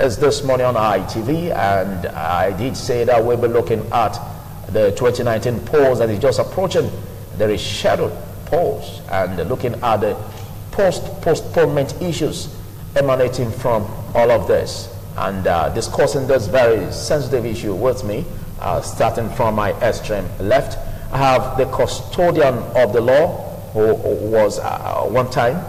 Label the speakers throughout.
Speaker 1: is this morning on ITV, and I did say that we'll be looking at the 2019 polls that is just approaching. There is scheduled polls, and looking at the postponement issues emanating from all of this, and discussing this very sensitive issue with me, starting from my extreme left, I have the custodian of the law, who was one time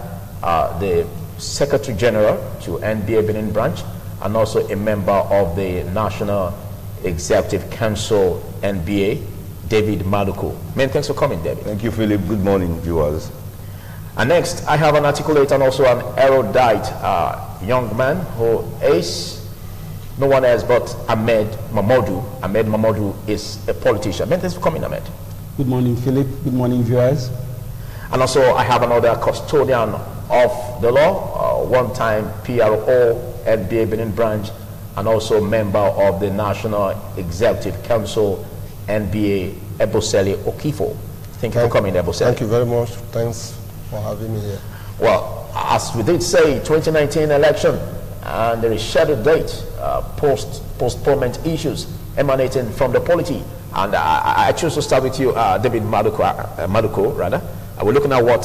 Speaker 1: the Secretary General to NBA Benin Branch, and also a member of the National Executive Council NBA, David Maluku. Many thanks for coming, David.
Speaker 2: Thank you, Philip. Good morning, viewers.
Speaker 1: And next, I have an articulate and also an erudite young man who is no one else but Ahmed Mamadou. Ahmed Mamadou is a politician. Many thanks for coming, Ahmed.
Speaker 3: Good morning, Philip. Good morning, viewers.
Speaker 1: And also, I have another custodian of the law, one-time PRO, NBA Benin Branch, and also member of the National Executive Council, NBA, Ebosele Okifo. Thank you for coming, Ebosele.
Speaker 4: Thank you very much. Thanks for having me here.
Speaker 1: Well, as we did say, 2019 election, and there is scheduled date, postponement issues emanating from the polity. And I choose to start with you, David Maluku, rather. We're looking at what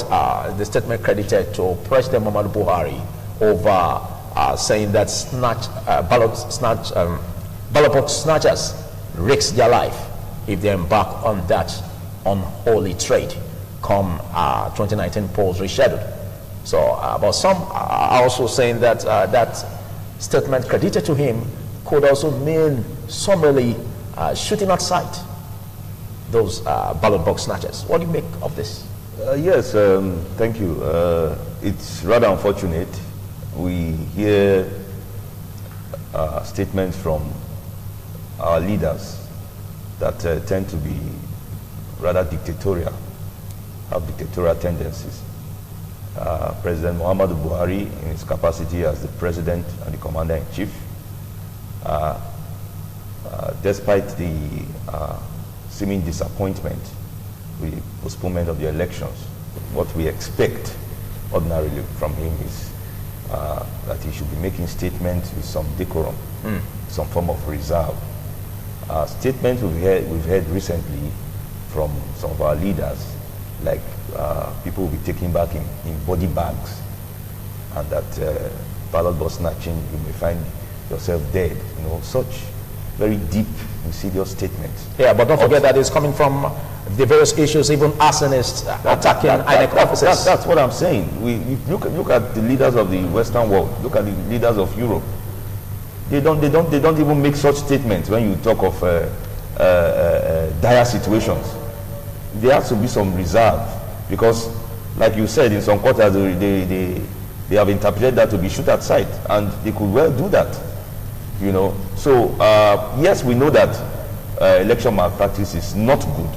Speaker 1: the statement credited to President Muhammadu Buhari over saying that ballot box snatchers risk their life if they embark on that unholy trade come 2019 polls rescheduled. So, but some are also saying that that statement credited to him could also mean summarily shooting at sight those ballot box snatchers. What do you make of this?
Speaker 2: Yes, thank you. It's rather unfortunate. We hear statements from our leaders that tend to be rather dictatorial, have dictatorial tendencies. President Muhammadu Buhari, in his capacity as the president and the commander-in-chief, despite the seeming disappointment with the postponement of the elections, what we expect ordinarily from him is that he should be making statements with some decorum, some form of reserve. Statements we've heard recently from some of our leaders, like people will be taken back in body bags, and that ballot box snatching, you may find yourself dead. You know, such very deep, insidious statements.
Speaker 1: Yeah, but don't forget that it's coming from the various issues, even arsonists attacking INEC officers.
Speaker 2: That's what I'm saying. We look at the leaders of the Western world. Look at the leaders of Europe. They don't even make such statements when you talk of dire situations. There has to be some reserve, because, like you said, in some quarters they have interpreted that to be shoot at sight, and they could well do that. You know, so yes, we know that election malpractice is not good.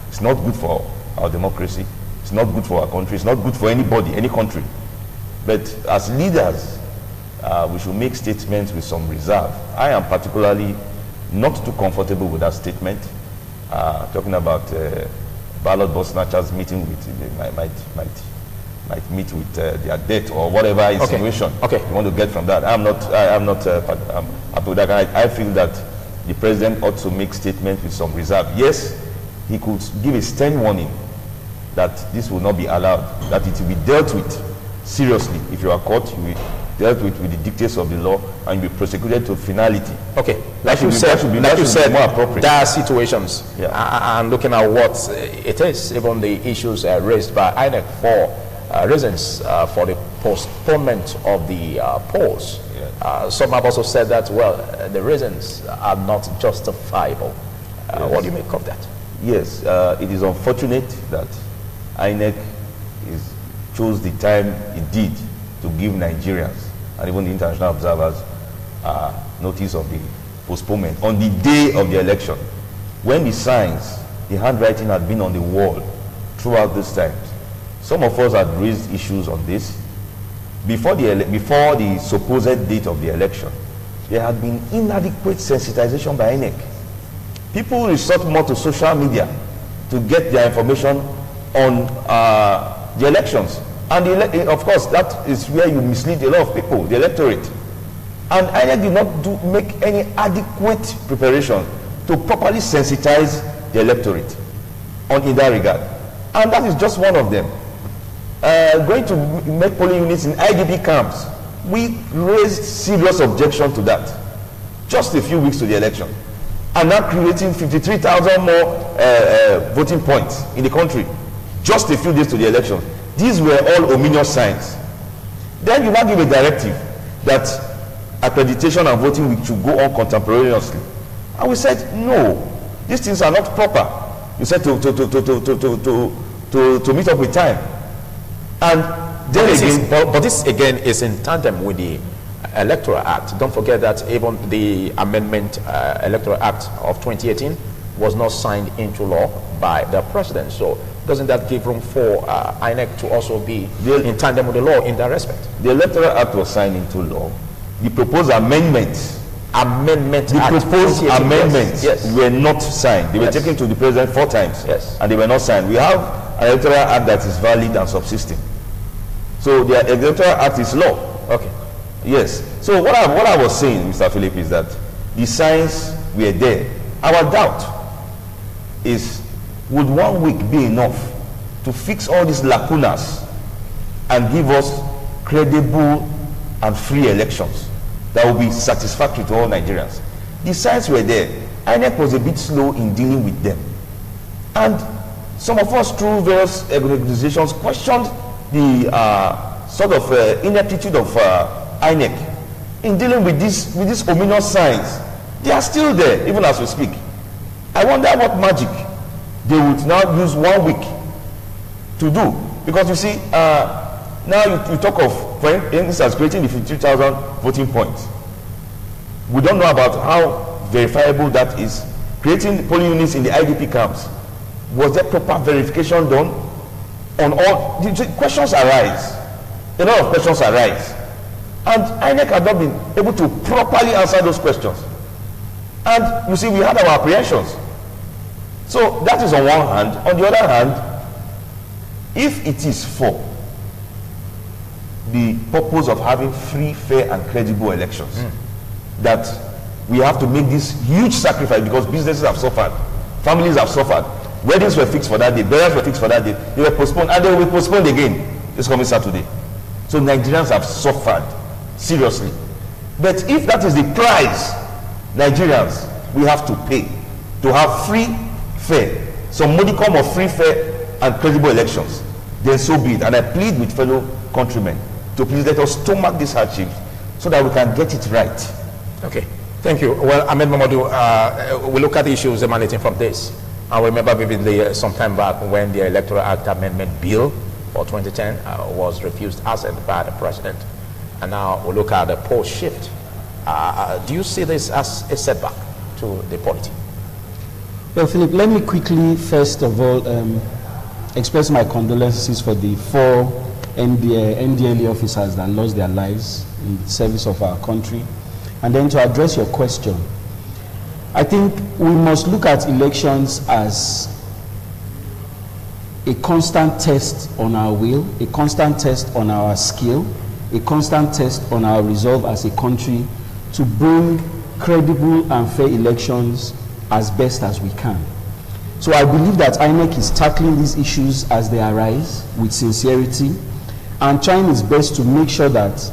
Speaker 2: It's not good for our democracy. It's not good for our country. It's not good for anybody, any country. But as leaders, we should make statements with some reserve. I am particularly not too comfortable with that statement. Talking about ballot box snatchers meeting with might meet with their death or whatever insinuation you want to get from that. I'm not happy with that. I feel that the president ought to make statements with some reserve. Yes, he could give a stern warning that this will not be allowed, that it will be dealt with seriously. If you are caught, you will be dealt with the dictates of the law and be prosecuted to finality.
Speaker 1: Okay, like you said,
Speaker 2: more appropriate.
Speaker 1: There are situations, and looking at what it is, even the issues raised by INEC for reasons for the postponement of the polls. Some have also said that, well, the reasons are not justifiable. What do you make of that?
Speaker 2: Yes, it is unfortunate that INEC chose the time it did to give Nigerians and even the international observers notice of the postponement on the day of the election, when the signs, the handwriting had been on the wall throughout these times. Some of us had raised issues on this. Before the supposed date of the election, there had been inadequate sensitization by INEC. People resort more to social media to get their information on the elections. And of course, that is where you mislead a lot of people, the electorate. And INEC did not make any adequate preparation to properly sensitize the electorate in that regard. And that is just one of them. Going to make polling units in IDP camps, we raised serious objection to that just a few weeks to the election. And now creating 53,000 more voting points in the country just a few days to the election. These were all ominous signs. Then you now give a directive that accreditation and voting should go on contemporaneously. And we said, no, these things are not proper. You said to meet up with time. And then
Speaker 1: but this again is in tandem with the Electoral Act. Don't forget that even the amendment Electoral Act of 2018 was not signed into law by the president. So doesn't that give room for INEC to also be in tandem with the law in that respect?
Speaker 2: The Electoral Act was signed into law. The proposed amendments
Speaker 1: yes.
Speaker 2: were not signed. They were taken to the president 4 times,
Speaker 1: yes,
Speaker 2: and they were not signed. We have an Electoral Act that is valid and subsisting. So the Electoral Act is law.
Speaker 1: Okay.
Speaker 2: Yes. So what I was saying, Mr. Philip, is that the signs were there. Our doubt is, would 1 week be enough to fix all these lacunas and give us credible and free elections that will be satisfactory to all Nigerians? The signs were there. INEC was a bit slow in dealing with them. And some of us, through various organizations, questioned the sort of ineptitude of INEC in dealing with these ominous signs. They are still there, even as we speak. I wonder what magic they would now use 1 week to do. Because you see, now you talk of, for instance, creating the 52,000 voting points. We don't know about how verifiable that is. Creating polling units in the IDP camps. Was there proper verification done on all? The questions arise. A lot of questions arise. And INEC had not been able to properly answer those questions. And you see, we had our apprehensions. So that is on one hand. On the other hand, if it is for the purpose of having free, fair, and credible elections, that we have to make this huge sacrifice because businesses have suffered, families have suffered, weddings were fixed for that day, burials were fixed for that day, they were postponed, and they will be postponed again this coming Saturday. So Nigerians have suffered seriously. But if that is the price Nigerians we have to pay to have free, fair, some modicum of free, fair, and credible elections, then so be it. And I plead with fellow countrymen to please let us stomach these hardships so that we can get it right.
Speaker 1: Okay, thank you. Well, Ahmed Mamadou, we look at the issues emanating from this. I remember vividly some time back when the Electoral Act Amendment Bill for 2010 was refused as by the president. And now we look at the post shift. Do you see this as a setback to the polity?
Speaker 3: Well, Philip, let me quickly, first of all, express my condolences for the 4 NDLE officers that lost their lives in the service of our country. And then to address your question, I think we must look at elections as a constant test on our will, a constant test on our skill, a constant test on our resolve as a country to bring credible and fair elections as best as we can. So I believe that INEC is tackling these issues as they arise with sincerity and trying its best to make sure that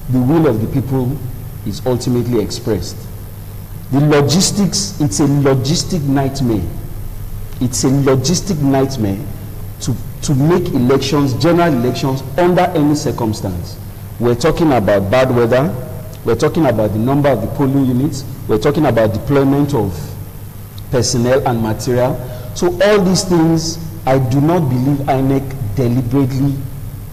Speaker 3: the will of the people is ultimately expressed. The logistics, it's a logistic nightmare. It's a logistic nightmare to make elections, general elections, under any circumstance. We're talking about bad weather, we're talking about the number of the polling units, we're talking about deployment of personnel and material. So all these things, I do not believe INEC deliberately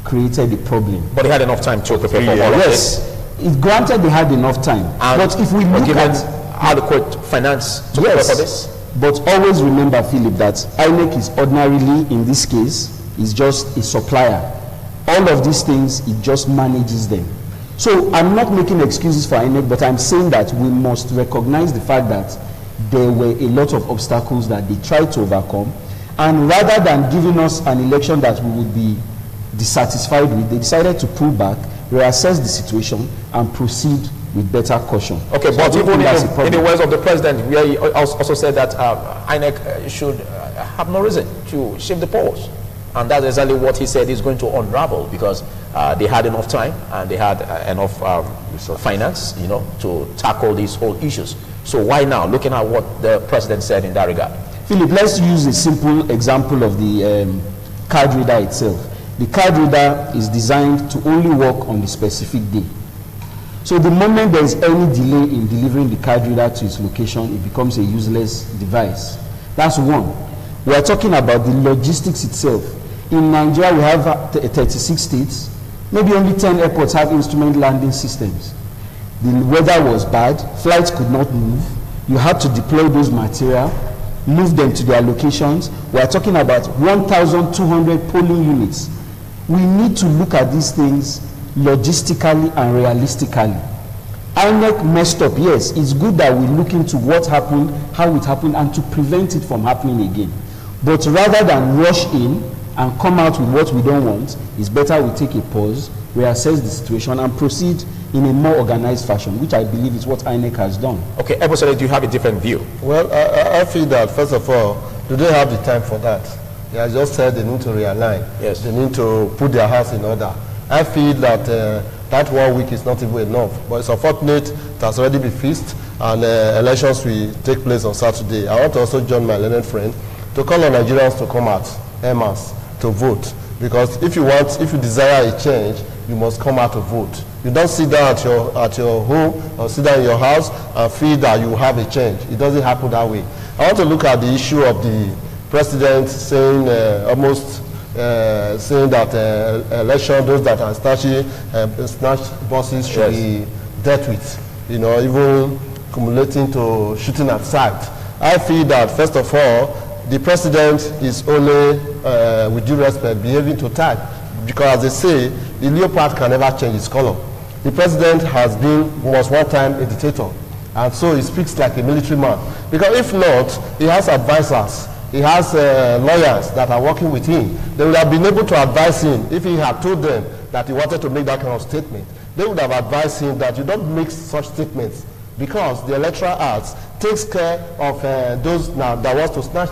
Speaker 3: created a problem.
Speaker 1: But they had enough time to prepare for all of this.
Speaker 3: Yes, granted they had enough time.
Speaker 1: And
Speaker 3: but if we look at
Speaker 1: adequate finance to prepare for this.
Speaker 3: But always remember, Philip, that INEC is ordinarily, in this case, is just a supplier. All of these things, it just manages them. So I'm not making excuses for INEC, but I'm saying that we must recognize the fact that there were a lot of obstacles that they tried to overcome. And rather than giving us an election that we would be dissatisfied with, they decided to pull back, reassess the situation, and proceed with better caution.
Speaker 1: Okay,
Speaker 3: So
Speaker 1: but even in the words of the president, where he also said that INEC should have no reason to shift the polls. And that's exactly what he said is going to unravel, because they had enough time and they had enough finance, you know, to tackle these whole issues. So why now, looking at what the president said in that regard?
Speaker 3: Philip, let's use a simple example of the card reader itself. The card reader is designed to only work on the specific day. So the moment there is any delay in delivering the card reader to its location, it becomes a useless device. That's one. We are talking about the logistics itself. In Nigeria, we have 36 states. Maybe only 10 airports have instrument landing systems. The weather was bad, flights could not move. You had to deploy those material, move them to their locations. We are talking about 1,200 polling units. We need to look at these things logistically and realistically. INEC messed up, yes. It's good that we look into what happened, how it happened, and to prevent it from happening again. But rather than rush in and come out with what we don't want, it's better we take a pause, reassess the situation, and proceed in a more organized fashion, which I believe is what INEC has done.
Speaker 1: Okay, Ebosele, do you have a different view?
Speaker 4: Well, I feel that, first of all, do they have the time for that? They have just said they need to realign.
Speaker 1: Yes.
Speaker 4: They need to put their house in order. I feel that that 1 week is not even enough. But it's unfortunate it has already been fixed, and elections will take place on Saturday. I want to also join my learned friend to call on Nigerians to come out, EMAS, to vote. Because if you desire a change, you must come out to vote. You don't sit down at your home or sit down in your house and feel that you have a change. It doesn't happen that way. I want to look at the issue of the president saying saying that election, those that are snatched buses should be dealt with, you know, even accumulating to shooting at sight. I feel that, first of all, the president is only, with due respect, behaving to type, because as they say, the leopard can never change its color. The president was one time a dictator, and so he speaks like a military man. Because if not, he has advisors, he has lawyers that are working with him. They would have been able to advise him if he had told them that he wanted to make that kind of statement. They would have advised him that you don't make such statements, because the Electoral Act takes care of those now that want to snatch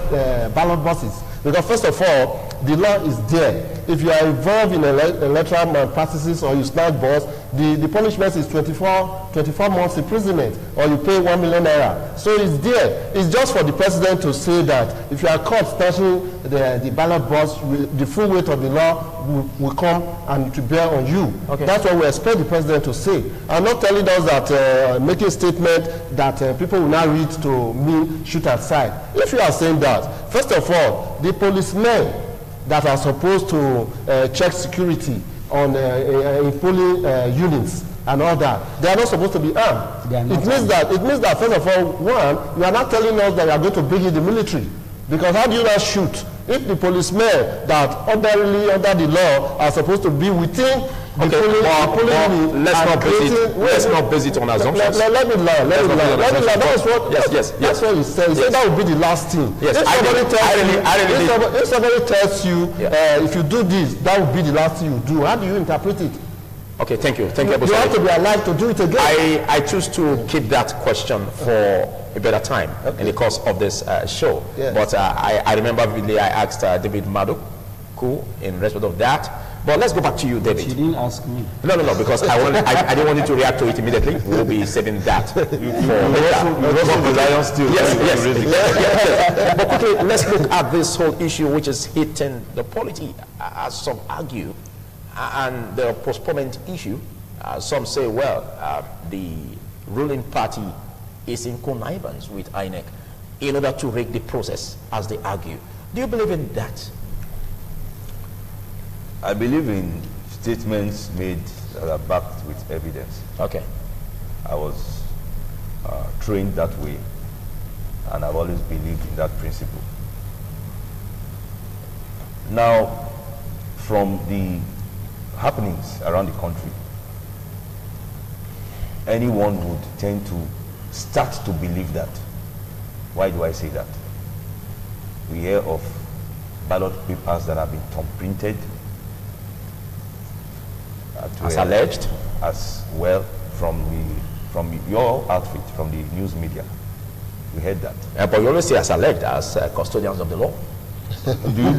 Speaker 4: ballot boxes. Because first of all, the law is there. If you are involved in electoral malpractices or you snatch balls, the punishment is 24 months imprisonment, or you pay 1 million naira. So it's there. It's just for the president to say that if you are caught snatching the ballot box, the full weight of the law will come and to bear on you. Okay. That's what we expect the president to say. I'm not telling us that making a statement that people will now read to me shoot aside. If you are saying that, first of all, the policemen that are supposed to check security on in polling units and all that, they are not supposed to be armed. It means that first of all, one, you are not telling us that you are going to bring in the military, because how do you not shoot if the policemen that ordinarily under the law are supposed to be within the polling?
Speaker 1: Let's not base it on assumptions.
Speaker 4: Let me learn. That's what. Yes. That's what you said. So that would be the last thing. Yes. If somebody tells you, if you do this, that would be the last thing you do. How do you interpret it?
Speaker 1: Okay, thank you.
Speaker 4: You have to be alive to do it again.
Speaker 1: I choose to keep that question for a better time in the course of this show. Yes. But I remember vividly I asked David Maduku in respect of that. But let's go back to you, David.
Speaker 3: You didn't ask me.
Speaker 1: No, because I didn't want you to react to it immediately. We'll be saving that for later. Yes. But quickly, let's look at this whole issue which is hitting the polity, as some argue, and the postponement issue. Some say, well, the ruling party is in connivance with INEC in order to rig the process, as they argue. Do you believe in that?
Speaker 2: I believe in statements made that are backed with evidence.
Speaker 1: Okay.
Speaker 2: I was trained that way, and I've always believed in that principle. Now, from the happenings around the country, anyone would tend to start to believe that. Why do I say that? We hear of ballot papers that have been thumb-printed,
Speaker 1: as alleged,
Speaker 2: as well from the from your outfit, from the news media. We heard that.
Speaker 1: But you always say as alleged, as custodians of the law.
Speaker 2: Do you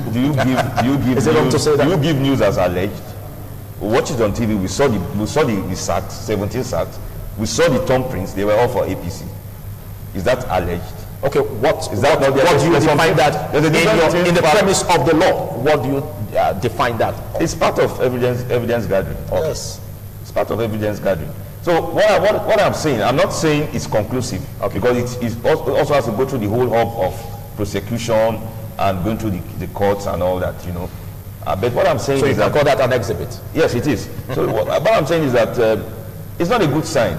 Speaker 2: give news as alleged? We watched it on TV. We saw the sacks, 17 sacks. We saw the thumbprints. They were all for APC. Is that alleged?
Speaker 1: Okay, what do you define that
Speaker 2: in
Speaker 1: the premise of the law? What do you define that?
Speaker 2: It's part of evidence gathering.
Speaker 1: Okay.
Speaker 2: Yes, it's part of evidence gathering. So what I'm saying, I'm not saying it's conclusive, okay, because it also has to go through the whole hub of prosecution and going through the courts and all that, you know. But what I'm saying
Speaker 1: so
Speaker 2: is
Speaker 1: you can call that an exhibit.
Speaker 2: Yes, it is. So what I'm saying is that it's not a good sign.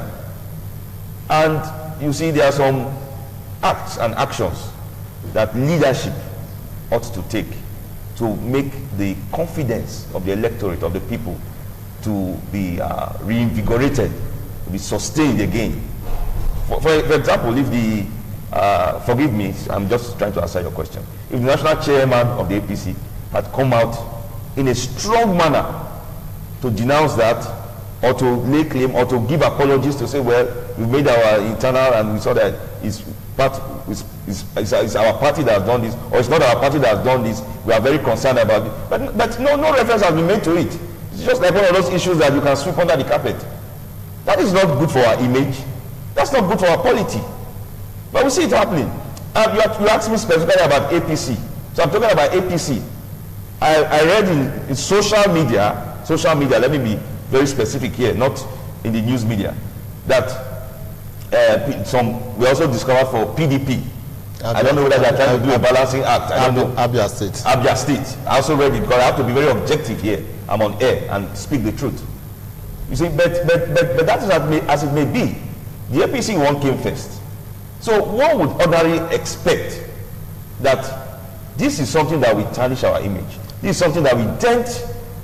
Speaker 2: And you see, there are some acts and actions that leadership ought to take to make the confidence of the electorate, of the people, to be reinvigorated, to be sustained again. For example, if the forgive me, I'm just trying to answer your question. If the national chairman of the APC had come out in a strong manner to denounce that, or to lay claim, or to give apologies, to say, well, we made our internal and we saw that it's our party that has done this, or it's not our party that has done this, we are very concerned about it. But no reference has been made to it. It's just like one of those issues that you can sweep under the carpet. That is not good for our image. That's not good for our polity. But we see it happening. You asked me specifically about APC. So I'm talking about APC. I read in social media, let me be very specific here, not in the news media, that we also discovered for PDP. I don't know whether they're trying to do a balancing act. I don't know.
Speaker 4: Abia State. Abia
Speaker 2: State. I also read it because I have to be very objective here. I'm on air and speak the truth. You see, but that is as it may be. The APC one came first. So one would ordinarily expect that this is something that will tarnish our image. This is something that will dent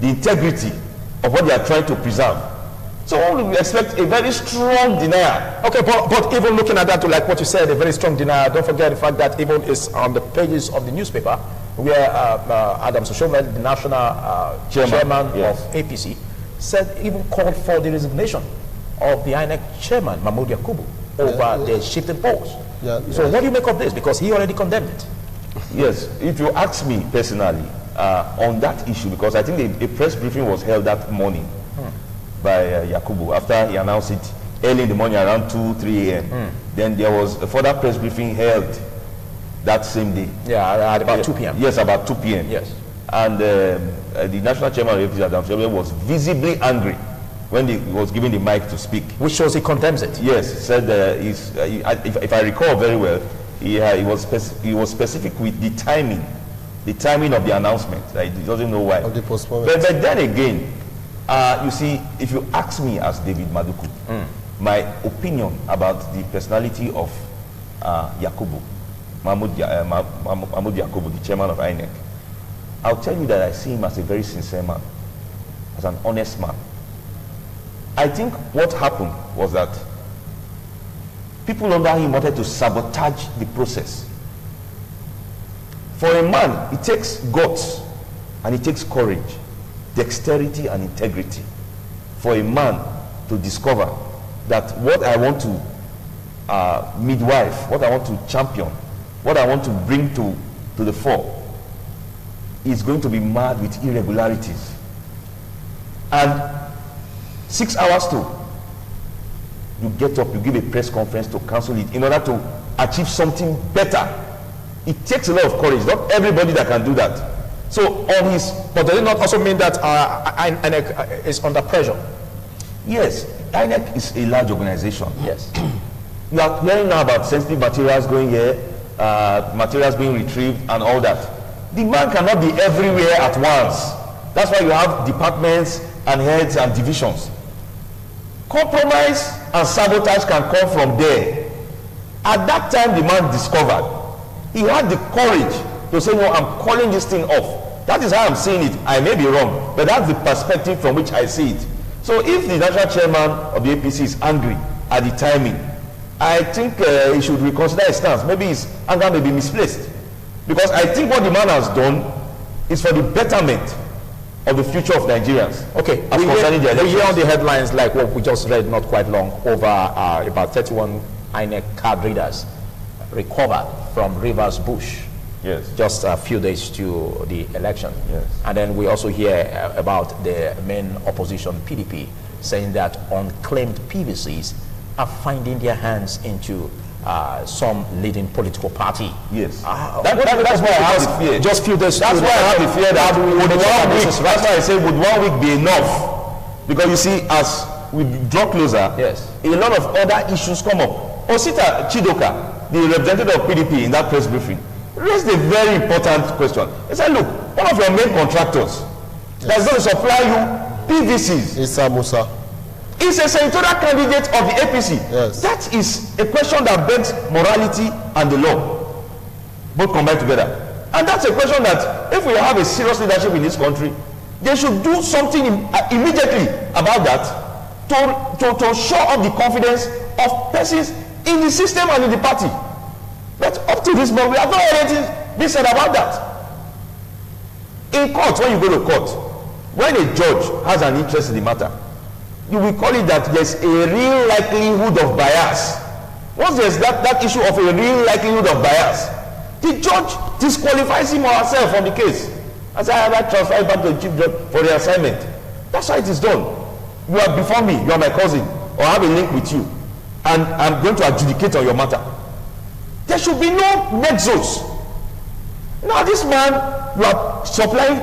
Speaker 2: the integrity of what they are trying to preserve. So one would expect a very strong denial.
Speaker 1: Okay, but even looking at that, to like what you said, a very strong denial, don't forget the fact that even is on the pages of the newspaper, where Adam Soshomen, the national chairman
Speaker 2: yes,
Speaker 1: of APC, said even called for the resignation of the INEC chairman, Mahmoud Yakubu, over the shifting polls. So what do you make of this? Because he already condemned it.
Speaker 2: Yes, if you ask me personally on that issue, because I think a press briefing was held that morning by Yakubu after he announced it early in the morning around 2-3 a.m. Then there was a further press briefing held that same day.
Speaker 1: Yeah, at about 2 p.m.
Speaker 2: Yes, about 2 p.m.
Speaker 1: Yes.
Speaker 2: And the national chairman of APC, Adam Soshomen, was visibly angry when he was given the mic to speak.
Speaker 1: Which shows he condemns it.
Speaker 2: Yes, he said, if I recall very well, he was specific with the timing of the announcement. He doesn't know why.
Speaker 4: Of the postponement.
Speaker 2: But then again, you see, if you ask me as David Maduku, my opinion about the personality of Yakubu, Mahmoud Yakubu, the chairman of INEC, I'll tell you that I see him as a very sincere man, as an honest man. I think what happened was that people under him wanted to sabotage the process. For a man, it takes guts and it takes courage, dexterity and integrity for a man to discover that what I want to midwife, what I want to champion, what I want to bring to the fore is going to be marred with irregularities. And 6 hours to you get up, you give a press conference to cancel it in order to achieve something better. It takes a lot of courage. Not everybody that can do that. So on his,
Speaker 1: but does it not also mean that INEC is under pressure?
Speaker 2: Yes, INEC is a large organization.
Speaker 1: Yes.
Speaker 2: You are hearing now about sensitive materials going here, materials being retrieved and all that. The man cannot be everywhere at once. That's why you have departments and heads and divisions. Compromise and sabotage can come from there. At that time, the man discovered. He had the courage to say, no, I'm calling this thing off. That is how I'm seeing it. I may be wrong, but that's the perspective from which I see it. So if the national chairman of the APC is angry at the timing, I think he should reconsider his stance. Maybe his anger may be misplaced. Because I think what the man has done is for the betterment of the future of Nigerians.
Speaker 1: Okay,
Speaker 2: as concerning the elections.
Speaker 1: We hear on the headlines like what we just read not quite long, over about 31 INEC card readers recovered from Rivers Bush.
Speaker 2: Yes.
Speaker 1: Just a few days to the election.
Speaker 2: Yes.
Speaker 1: And then we also hear about the main opposition, PDP, saying that unclaimed PVCs are finding their hands into some leading political party.
Speaker 2: Yes.
Speaker 1: That's why I have the fear. Just few days.
Speaker 2: That's why I have the fear that would 1 week. That's why I say would 1 week be enough? Because you see, as we draw closer,
Speaker 1: yes,
Speaker 2: a lot of other issues come up. Osita Chidoka, the representative of PDP in that press briefing, raised a very important question. He said, look, one of your main contractors that's going to supply you PVCs,
Speaker 4: Issa Musa,
Speaker 2: is a senatorial candidate of the APC.
Speaker 4: Yes.
Speaker 2: That is a question that begs morality and the law, both combined together. And that's a question that if we have a serious leadership in this country, they should do something immediately about that to show up the confidence of persons in the system and in the party. But up to this moment, we have not heard anything being said about that. In court, when you go to court, when a judge has an interest in the matter, you will call it that there's a real likelihood of bias. Once there's that issue of a real likelihood of bias, the judge disqualifies him or herself from the case. As I have transferred back to the chief judge for the assignment. That's how it is done. You are before me, you are my cousin, or I have a link with you, and I'm going to adjudicate on your matter. There should be no nexus. Now this man, you are supplying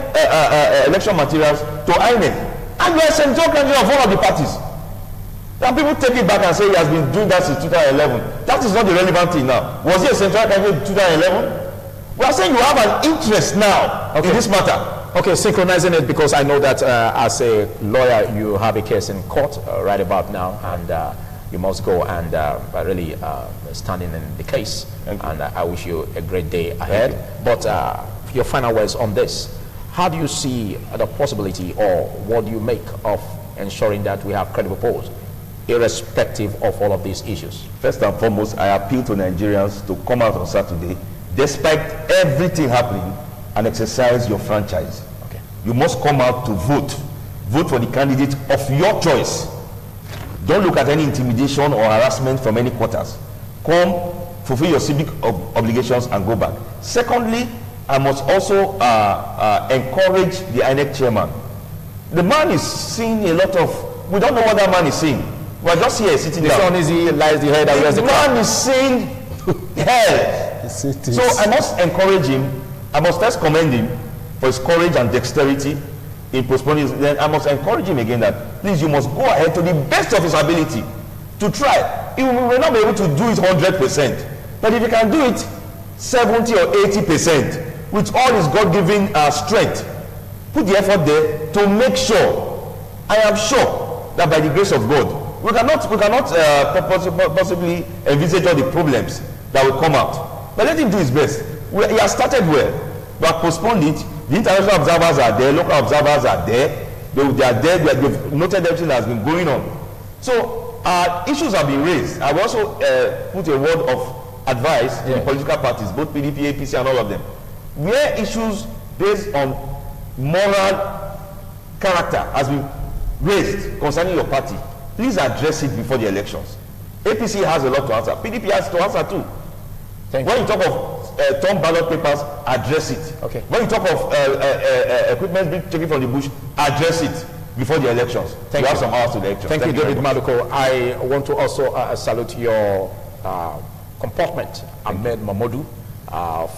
Speaker 2: election materials to INEC, and you are a central candidate of one of the parties. And people take it back and say he has been doing that since 2011. That is not the relevant thing now. Was he a central candidate in 2011? We are saying you have an interest now in this matter.
Speaker 1: Okay, synchronizing it, because I know that as a lawyer you have a case in court right about now, and you must go and really stand in the case. And I wish you a great day ahead. But your final words on this: how do you see the possibility, or what do you make of ensuring that we have credible polls, irrespective of all of these issues?
Speaker 2: First and foremost, I appeal to Nigerians to come out on Saturday, despite everything happening, and exercise your franchise.
Speaker 1: Okay.
Speaker 2: You must come out to vote. Vote for the candidate of your choice. Don't look at any intimidation or harassment from any quarters. Come, fulfill your civic obligations and go back. Secondly, I must also encourage the INEC chairman. The man is seeing a lot of, we don't know what that man is seeing. We are just here sitting down.
Speaker 1: The sun is lies the head and wears the crown.
Speaker 2: The man is seeing hell. So I must encourage him. I must first commend him for his courage and dexterity in postponing. Then I must encourage him again that please, you must go ahead to the best of his ability to try. He may not be able to do it 100%, but if he can do it 70 or 80% with all his God-given strength, put the effort there to make sure. I am sure that by the grace of God, we cannot possibly envisage all the problems that will come out. But let him do his best. He has started well. We have postponed it. The international observers are there, local observers are there. They are there, they've noted everything that has been going on. So issues have been raised. I will also put a word of advice to the political parties, both PDP, APC, and all of them. Where issues based on moral character has been raised concerning your party, please address it before the elections. APC has a lot to answer. PDP has to answer too. When you talk of torn ballot papers, address it.
Speaker 1: Okay.
Speaker 2: When you talk of equipment being taken from the bush, address it before the elections.
Speaker 1: Thank you.
Speaker 2: Have some hours to the elections.
Speaker 1: Thank you, David Maduko. I want to also salute your comportment, Ahmed Mamodu,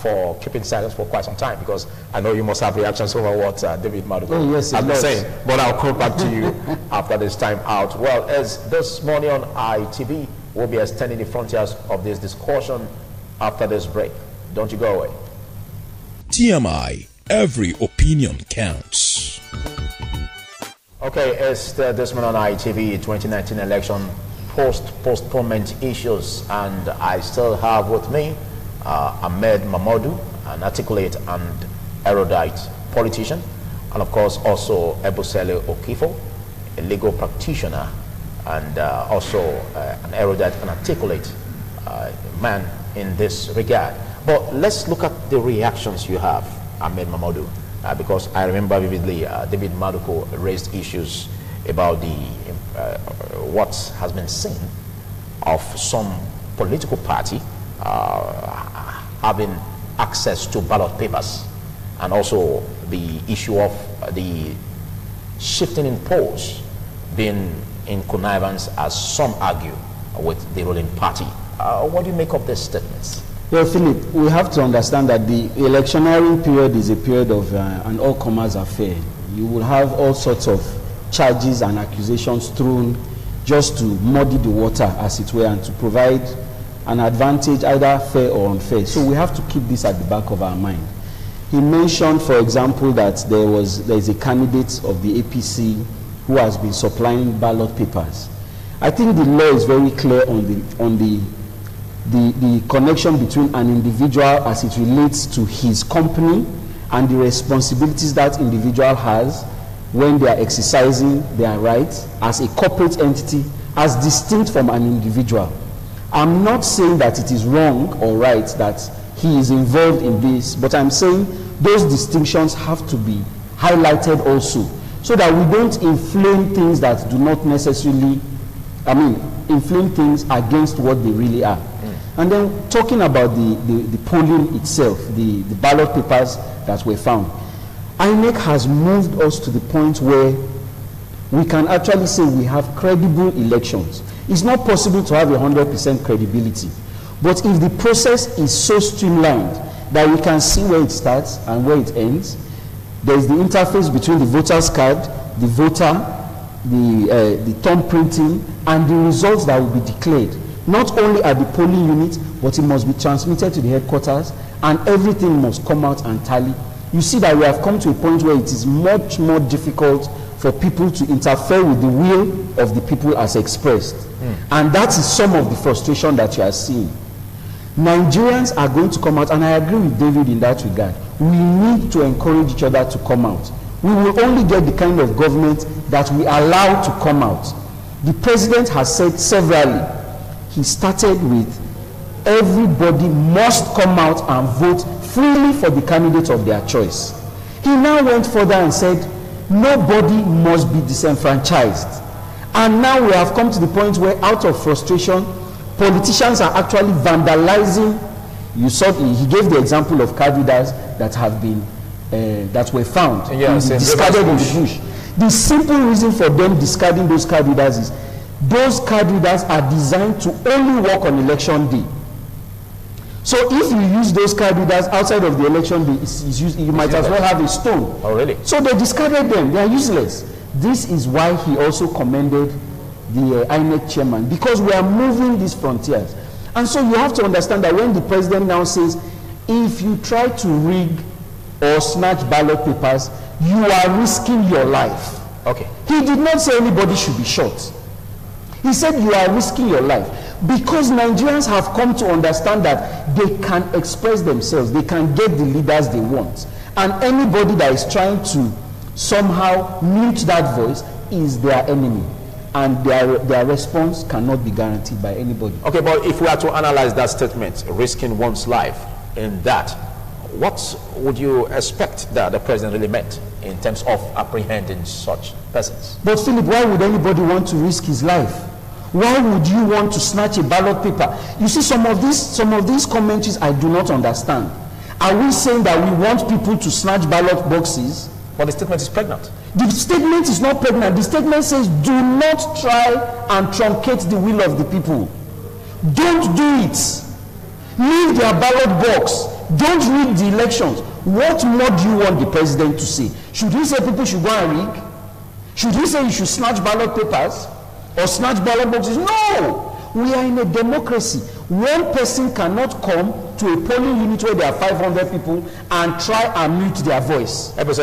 Speaker 1: for keeping silence for quite some time, because I know you must have reactions over what David Maduko has been saying. But I'll come back to you after this time out. Well, as this morning on ITV, we'll be extending the frontiers of this discussion after this break. Don't you go away.
Speaker 5: TMI, every opinion counts.
Speaker 1: Okay, it's this morning on ITV 2019 election postponement issues, and I still have with me Ahmed Mamodu, an articulate and erudite politician, and of course also Ebusele Okifo, a legal practitioner, and also an erudite and articulate man in this regard. But let's look at the reactions you have, Ahmed Mamodu. because I remember vividly David Maduko raised issues about the what has been seen of some political party having access to ballot papers, and also the issue of the shifting in polls being in connivance, as some argue, with the ruling party. What do you make of these statements?
Speaker 3: Well, Philip, we have to understand that the electioneering period is a period of an all-comers affair. You will have all sorts of charges and accusations thrown just to muddy the water, as it were, and to provide an advantage, either fair or unfair. So we have to keep this at the back of our mind. He mentioned, for example, that there is a candidate of the APC who has been supplying ballot papers. I think the law is very clear on the connection between an individual as it relates to his company and the responsibilities that individual has when they are exercising their rights as a corporate entity, as distinct from an individual. I'm not saying that it is wrong or right that he is involved in this, but I'm saying those distinctions have to be highlighted also, so that we don't inflame things that do not necessarily, inflame things against what they really are. And then talking about the polling itself, the ballot papers that were found, INEC has moved us to the point where we can actually say we have credible elections. It's not possible to have 100% credibility, but if the process is so streamlined that we can see where it starts and where it ends, there is the interface between the voter's card, the voter, the thumb printing, and the results that will be declared, not only at the polling unit, but it must be transmitted to the headquarters, and everything must come out and tally. You see that we have come to a point where it is much more difficult for people to interfere with the will of the people as expressed. And that is some of the frustration that you are seeing. Nigerians are going to come out, and I agree with David in that regard. We need to encourage each other to come out. We will only get the kind of government that we allow to come out. The president has said severally, he started with everybody must come out and vote freely for the candidate of their choice. He now went further and said nobody must be disenfranchised. And now we have come to the point where, out of frustration, politicians are actually vandalizing. You saw, he gave the example of card readers that have been that were found discarded in the bush. The simple reason for them discarding those card readers is those card readers are designed to only work on election day. So if you use those card readers outside of the election day, you might as well have a stone.
Speaker 1: Oh, really?
Speaker 3: So they discarded them. They are useless. This is why he also commended the INEC chairman, because we are moving these frontiers. And so you have to understand that when the president now says, if you try to rig or snatch ballot papers, you are risking your life.
Speaker 1: Okay.
Speaker 3: He did not say anybody should be shot. He said you are risking your life, because Nigerians have come to understand that they can express themselves, they can get the leaders they want, and anybody that is trying to somehow mute that voice is their enemy, and their response cannot be guaranteed by anybody.
Speaker 1: Okay, but if we are to analyze that statement, risking one's life in that, what would you expect that the president really meant in terms of apprehending such persons?
Speaker 3: But Philip, why would anybody want to risk his life? Why would you want to snatch a ballot paper? You see, some of these commentaries I do not understand. Are we saying that we want people to snatch ballot boxes?
Speaker 1: But the statement is pregnant.
Speaker 3: The statement is not pregnant. The statement says, do not try and truncate the will of the people. Don't do it. Leave their ballot box. Don't rig the elections. What more do you want the president to say? Should he say people should go and rig? Should he say you should snatch ballot papers or snatch ballot boxes? No! We are in a democracy. One person cannot come to a polling unit where there are 500 people and try and mute their voice.
Speaker 1: Well,
Speaker 4: first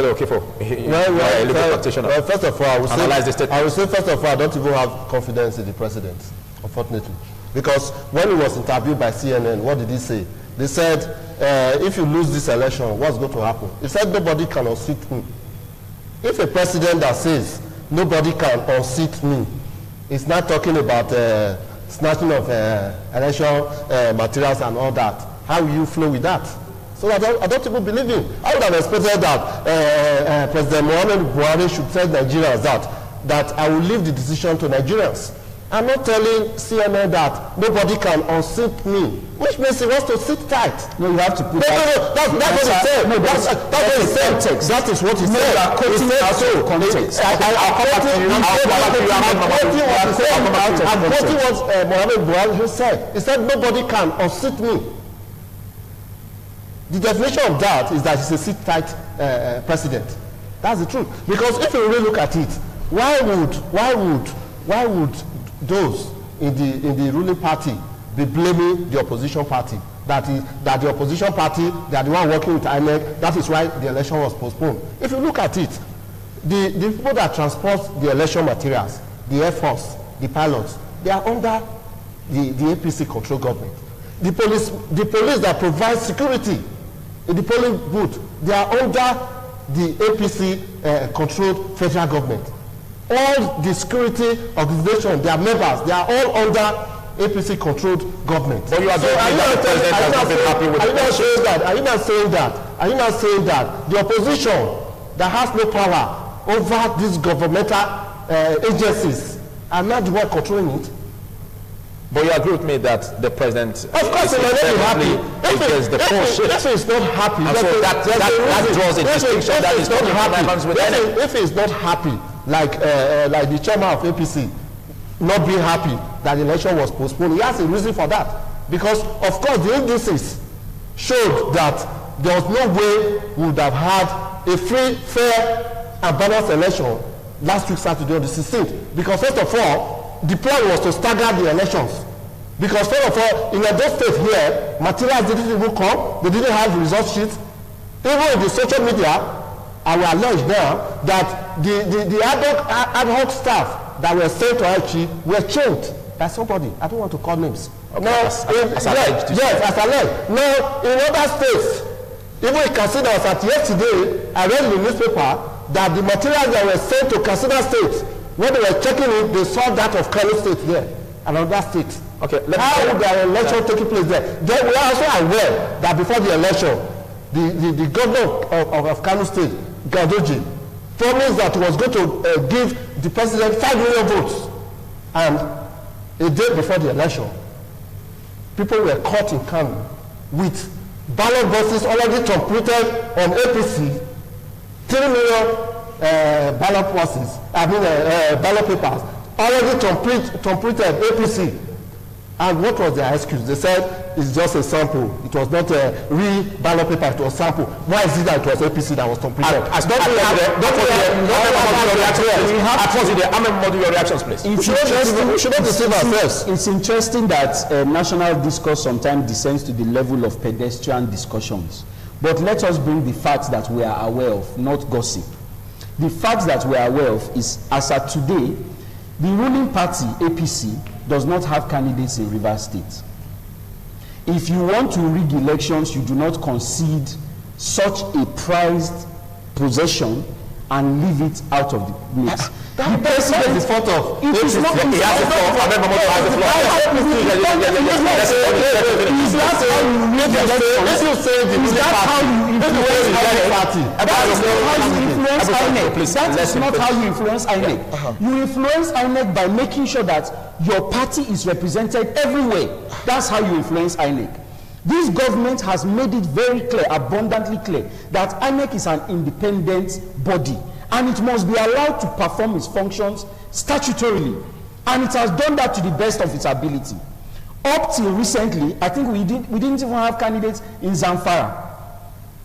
Speaker 4: of all, I would say, first of all, I don't even have confidence in the president, unfortunately. Because when he was interviewed by CNN, what did he say? They said, if you lose this election, what's going to happen? He said, nobody can unseat me. If a president that says, nobody can unseat me, is not talking about snatching of election materials and all that, how will you flow with that? So I don't even believe him. I would have expected that President Muhammad Buhari should tell Nigerians that I will leave the decision to Nigerians. I'm not telling CNN that nobody can unseat me, which means he wants to sit tight.
Speaker 3: No, you have to put
Speaker 4: that's what he said. No, that's what he said. That is what he said. You are quoting out of context. I'm quoting what Muhammad Buhari said. He said nobody can unseat me. The definition of that is that he's a sit tight president. That's the truth. Because if you really look at it, why would those in the ruling party be blaming the opposition party that the opposition party, they are the one working with INEC, that is why the election was postponed? If you look at it, the people that transport the election materials, the Air Force, the pilots, they are under the APC control government. The police that provide security in the polling booth, they are under the APC controlled federal government. All the security organizations, their members, they are all under APC controlled government.
Speaker 1: But you are
Speaker 4: Are you not saying that the opposition that has no power over these governmental agencies are not the one controlling it?
Speaker 1: But you agree with me that the president,
Speaker 4: of course, he may not be happy. If he's not happy,
Speaker 1: and so that draws a distinction that is not happy.
Speaker 4: If he's not happy, like the chairman of APC, not being happy that the election was postponed, he has a reason for that. Because of course the indices showed that there was no way we would have had a free, fair, and balanced election last week Saturday on the 16th. Because first of all, the plan was to stagger the elections. Because first of all, in Edo State here, materials didn't even come, they didn't have the result sheets. Even in the social media, I will allege now that the ad hoc staff that were sent to Aichi were changed by somebody. I don't want to call names. Okay. Now, as alleged. Now, in other states, even in Katsina, as at yesterday, I read in the newspaper that the materials that were sent to Katsina State, when they were checking it, they saw that of Kano State there, another state.
Speaker 1: Okay,
Speaker 4: how would the election taking place there? Then we are also aware that before the election, the governor of Kano State, Gadoji, promised that he was going to give the president 5 million votes. And a day before the election, people were caught in Kano with ballot boxes already completed on APC, 3 million ballot boxes, ballot papers, already completed APC. And what was their excuse? They said it's just a sample. It was not a real ballot paper, it was sample. Why is it that it was APC that was completed?
Speaker 1: Your reactions, please.
Speaker 3: It's interesting that national discourse sometimes descends to the level of pedestrian discussions. But let us bring the facts that we are aware of, not gossip. The facts that we are aware of is, as at today, the ruling party, APC, does not have candidates in Rivers State. If you want to rig elections, you do not concede such a prized possession and leave it out of the mix.
Speaker 4: The president is part of.
Speaker 3: It is not. Is that how you influence INEC? That is not how you influence INEC. You influence INEC by making sure that your party is represented everywhere. That's how you influence INEC. This government has made it very clear, abundantly clear, that INEC is an independent body and it must be allowed to perform its functions statutorily. And it has done that to the best of its ability. Up till recently, I think we didn't even have candidates in Zamfara.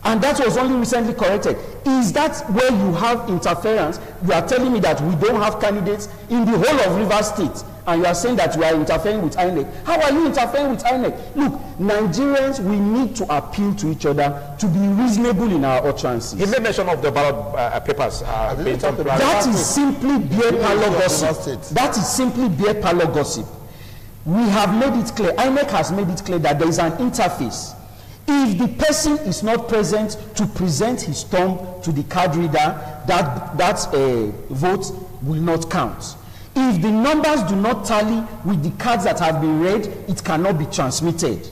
Speaker 3: And that was only recently corrected. Is that where you have interference? You are telling me that we don't have candidates in the whole of Rivers State, and you are saying that we are interfering with INEC. How are you interfering with INEC? Look, Nigerians, we need to appeal to each other to be reasonable in our utterances.
Speaker 1: He made mention of the ballot papers.
Speaker 3: That is simply beer parlor gossip. That is simply beer parlor gossip. We have made it clear, INEC has made it clear that there is an interface. If the person is not present to present his thumb to the card reader, that vote will not count. If the numbers do not tally with the cards that have been read, it cannot be transmitted.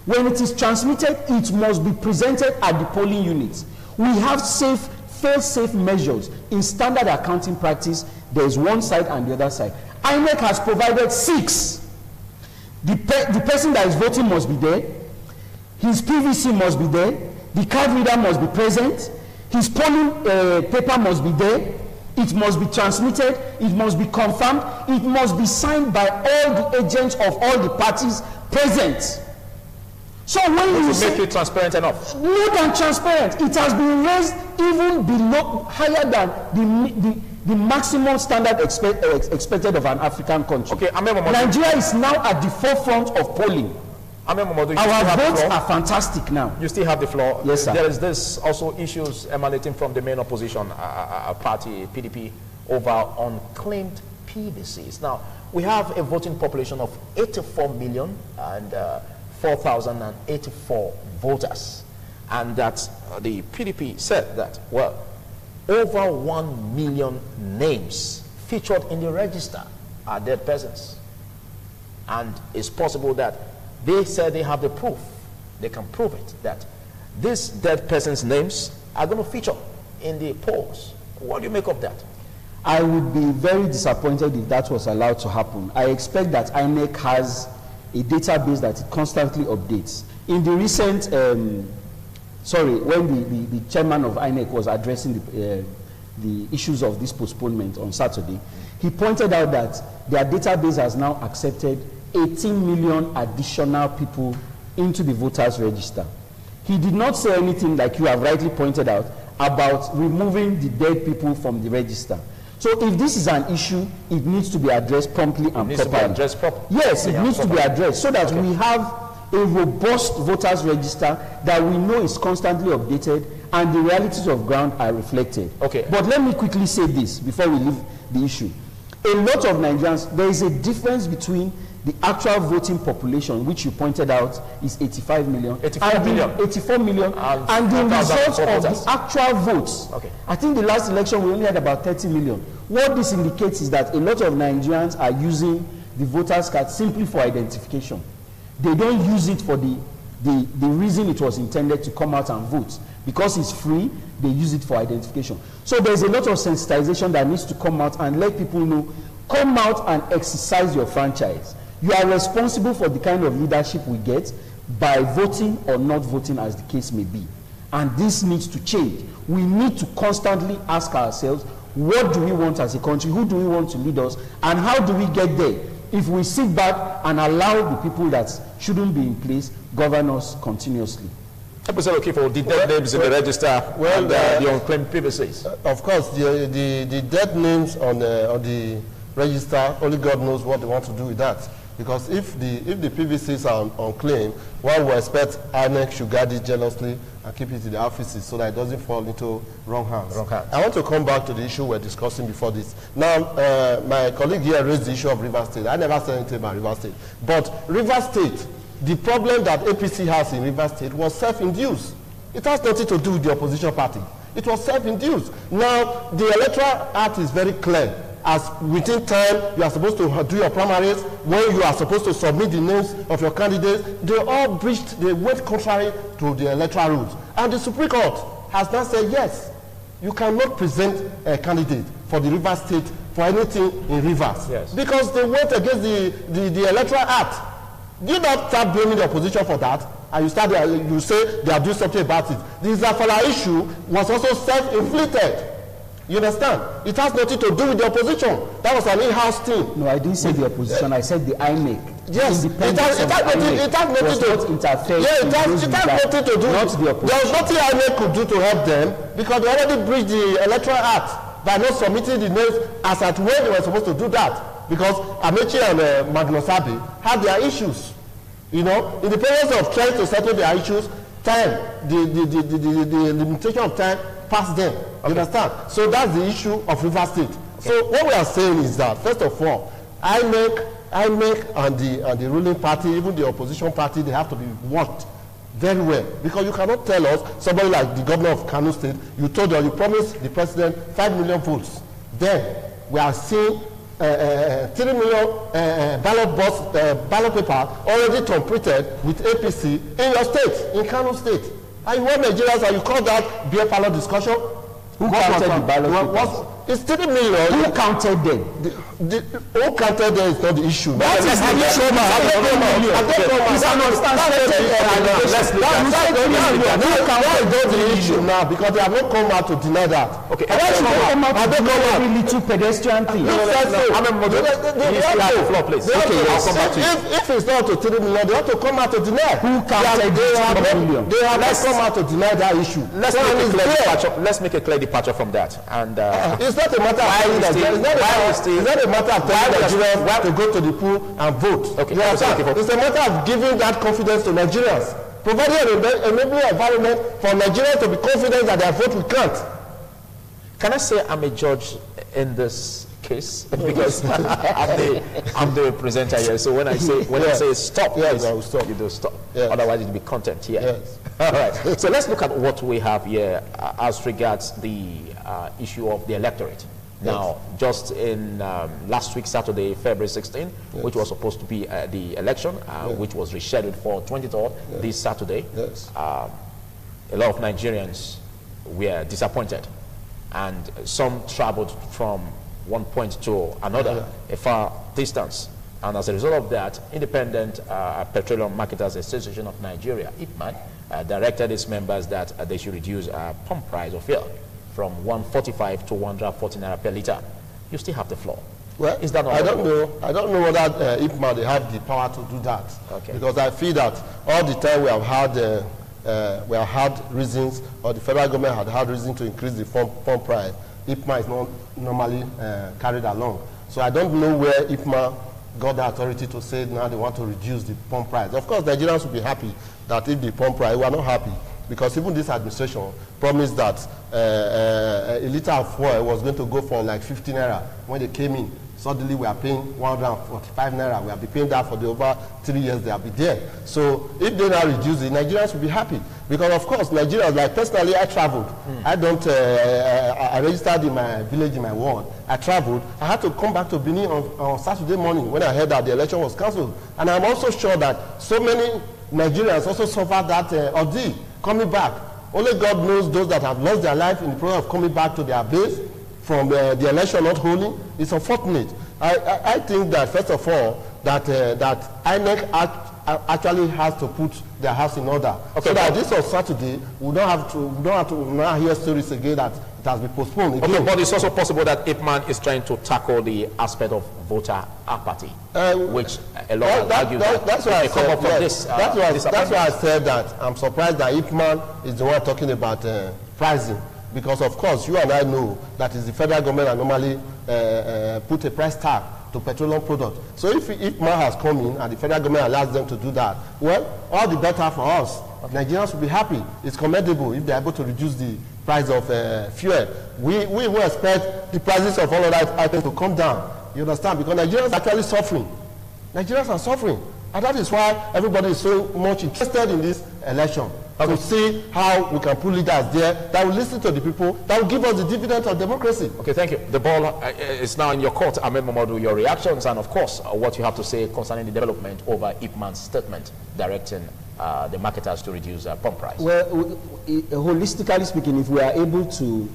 Speaker 3: When it is transmitted, it must be presented at the polling units. We have fail-safe measures in standard accounting practice. There is one side and the other side. INEC has provided 6. The person that is voting must be there. His PVC must be there. The card reader must be present. His polling paper must be there. It must be transmitted. It must be confirmed. It must be signed by all the agents of all the parties present. So when you say,
Speaker 1: make it transparent enough,
Speaker 3: more than transparent, it has been raised even below, higher than the maximum standard expected of an African country.
Speaker 1: Okay,
Speaker 3: Nigeria is now at the forefront of polling.
Speaker 1: Our
Speaker 3: votes are fantastic now.
Speaker 1: You still have the floor.
Speaker 3: Yes, sir.
Speaker 1: There is this also issues emanating from the main opposition party, PDP, over unclaimed PVCs. Now, we have a voting population of 84 million and 4,084 voters. And that the PDP said that, well, over 1 million names featured in the register are dead persons. And it's possible that they said they have the proof, they can prove it, that these dead persons' names are going to feature in the polls. What do you make of that?
Speaker 3: I would be very disappointed if that was allowed to happen. I expect that INEC has a database that it constantly updates. In the recent, when the chairman of INEC was addressing the issues of this postponement on Saturday, he pointed out that their database has now accepted 18 million additional people into the voters register. He did not say anything, like you have rightly pointed out, about removing the dead people from the register. So if this is an issue, it needs to be addressed promptly and properly. Yes, it needs to be addressed so that we have a robust voters register that we know is constantly updated and the realities of ground are reflected.
Speaker 1: Okay.
Speaker 3: But let me quickly say this before we leave the issue. A lot of Nigerians, there is a difference between the actual voting population, which you pointed out is 85 million,
Speaker 1: 84 million,
Speaker 3: and the results of the actual votes.
Speaker 1: Okay.
Speaker 3: I think the last election we only had about 30 million. What this indicates is that a lot of Nigerians are using the voters card simply for identification. They don't use it for the reason it was intended to come out and vote. Because it's free, they use it for identification. So there's a lot of sensitization that needs to come out and let people know, come out and exercise your franchise. You are responsible for the kind of leadership we get by voting or not voting, as the case may be. And this needs to change. We need to constantly ask ourselves, what do we want as a country? Who do we want to lead us? And how do we get there? If we sit back and allow the people that shouldn't be in place govern us continuously.
Speaker 1: Episode okay for the dead names in the register and the unclaimed PVCs.
Speaker 4: Of course, the dead names on the register, only God knows what they want to do with that. Because if the PVCs are unclaimed, one will expect INEC should guard it jealously and keep it in the offices so that it doesn't fall into wrong hands. I want to come back to the issue we're discussing before this. Now, my colleague here raised the issue of River State. I never said anything about River State. But River State, the problem that APC has in River State was self-induced. It has nothing to do with the opposition party. It was self-induced. Now, the Electoral Act is very clear. As within time, you are supposed to do your primaries, when you are supposed to submit the names of your candidates, they all breached, they went contrary to the electoral rules. And the Supreme Court has now said, yes, you cannot present a candidate for the River State for anything in Rivers.
Speaker 1: Yes.
Speaker 4: Because they went against the Electoral Act. Do not start blaming the opposition for that, and you say they are doing something about it. The Zafala issue was also self-inflicted. You understand? It has nothing to do with the opposition. That was an in-house thing.
Speaker 3: No, I didn't say the opposition. I said the INEC.
Speaker 4: Yes, it has nothing to do.
Speaker 3: Not the opposition.
Speaker 4: There was nothing INEC could do to help them because they already breached the Electoral Act by not submitting the names as at when they were supposed to do that. Because Amechi and Magnus Abbey had their issues. You know, in the process of trying to settle their issues, the limitation of time passed them. Okay. You understand? So that's the issue of River State. Okay. So what we are saying is that, first of all, INEC and the ruling party, even the opposition party, they have to be watched very well. Because you cannot tell us, somebody like the governor of Kano State, you promised the president 5 million votes. Then we are seeing 3 million ballot paper already completed with APC in your state, in Kano State. And you want Nigerians and you call that beer parlor discussion?
Speaker 3: Who counted the ballot papers?
Speaker 4: It's 3 million.
Speaker 3: Who counted them?
Speaker 4: Who counted them is not the issue.
Speaker 3: That is the issue.
Speaker 4: That's the issue now, because they have not come out to deny that.
Speaker 3: Okay. Why should they come out to deny every little pedestrian thing?
Speaker 4: If it's not to 3 million, they have to come out to deny.
Speaker 3: Who counted the 3 million?
Speaker 4: They have not come out to deny that issue.
Speaker 1: Let's make a clear departure from that. And
Speaker 4: it's not a matter of telling Nigerians to go to the pool and vote.
Speaker 1: Okay.
Speaker 4: It's a matter of giving that confidence to Nigerians, providing an enabling environment for Nigerians to be confident that their vote will count.
Speaker 1: Can I say I'm a judge in this case? Because I'm the presenter here. So when I say stop,
Speaker 4: yes, I will stop.
Speaker 1: You do stop.
Speaker 4: Yes.
Speaker 1: Otherwise, it will be content here.
Speaker 4: Yes.
Speaker 1: All right. So let's look at what we have here as regards the issue of the electorate. Now, just in last week, Saturday, February 16, which was supposed to be the election, which was rescheduled for 23rd, this Saturday, a lot of Nigerians were disappointed. And some traveled from one point to another, a far distance. And as a result of that, Independent Petroleum Marketers Association of Nigeria, IPMAN, directed its members that they should reduce pump price of fuel from 145 to 140 naira per litre. You still have the floor.
Speaker 4: Well,
Speaker 1: is that not
Speaker 4: I don't know whether IPMAN they have the power to do that.
Speaker 1: Okay.
Speaker 4: Because I feel that all the time we have had reasons, or the federal government had reason to increase the pump price. IPMAN is not normally carried along. So I don't know where IPMAN got the authority to say now they want to reduce the pump price. Of course, Nigerians will be happy that if the pump price, we are not happy, because even this administration promised that a litre of fuel was going to go for like 50 naira when they came in. Suddenly we are paying 145 naira. We have been paying that for the over 3 years they have been there. So if they now reduce it, Nigerians will be happy. Because of course, Nigerians, like personally, I traveled. I registered in my village, in my ward. I traveled. I had to come back to Benin on Saturday morning when I heard that the election was cancelled. And I'm also sure that so many Nigerians also suffered that ordeal coming back. Only God knows those that have lost their life in the process of coming back to their base from the election not holding. It's unfortunate. I think that first of all that INEC actually has to put their house in order. Okay, so that this on Saturday we don't have to now hear stories again that it has been postponed again.
Speaker 1: Okay, but it's also possible that IPMAN is trying to tackle the aspect of voter apathy, which a lot of argue
Speaker 4: that's why I said
Speaker 1: that's
Speaker 4: why I said that I'm surprised that IPMAN is the one talking about pricing. Because of course, you and I know that is the federal government that normally put a price tag to petroleum products. So if IPMAN has come in and the federal government allows them to do that, well, all the better for us. Okay. Nigerians will be happy. It's commendable if they're able to reduce the price of fuel. We will expect the prices of all of that items to come down. You understand? Because Nigerians are actually suffering. Nigerians are suffering. And that is why everybody is so much interested in this election. To see how we can put leaders there that will listen to the people, that will give us the dividend of democracy.
Speaker 1: Okay, thank you. The ball is now in your court. Ahmed Momodu, your reactions and, of course, what you have to say concerning the development over IPMAN's statement directing the marketers to reduce pump price.
Speaker 3: Well, holistically speaking, if we are able to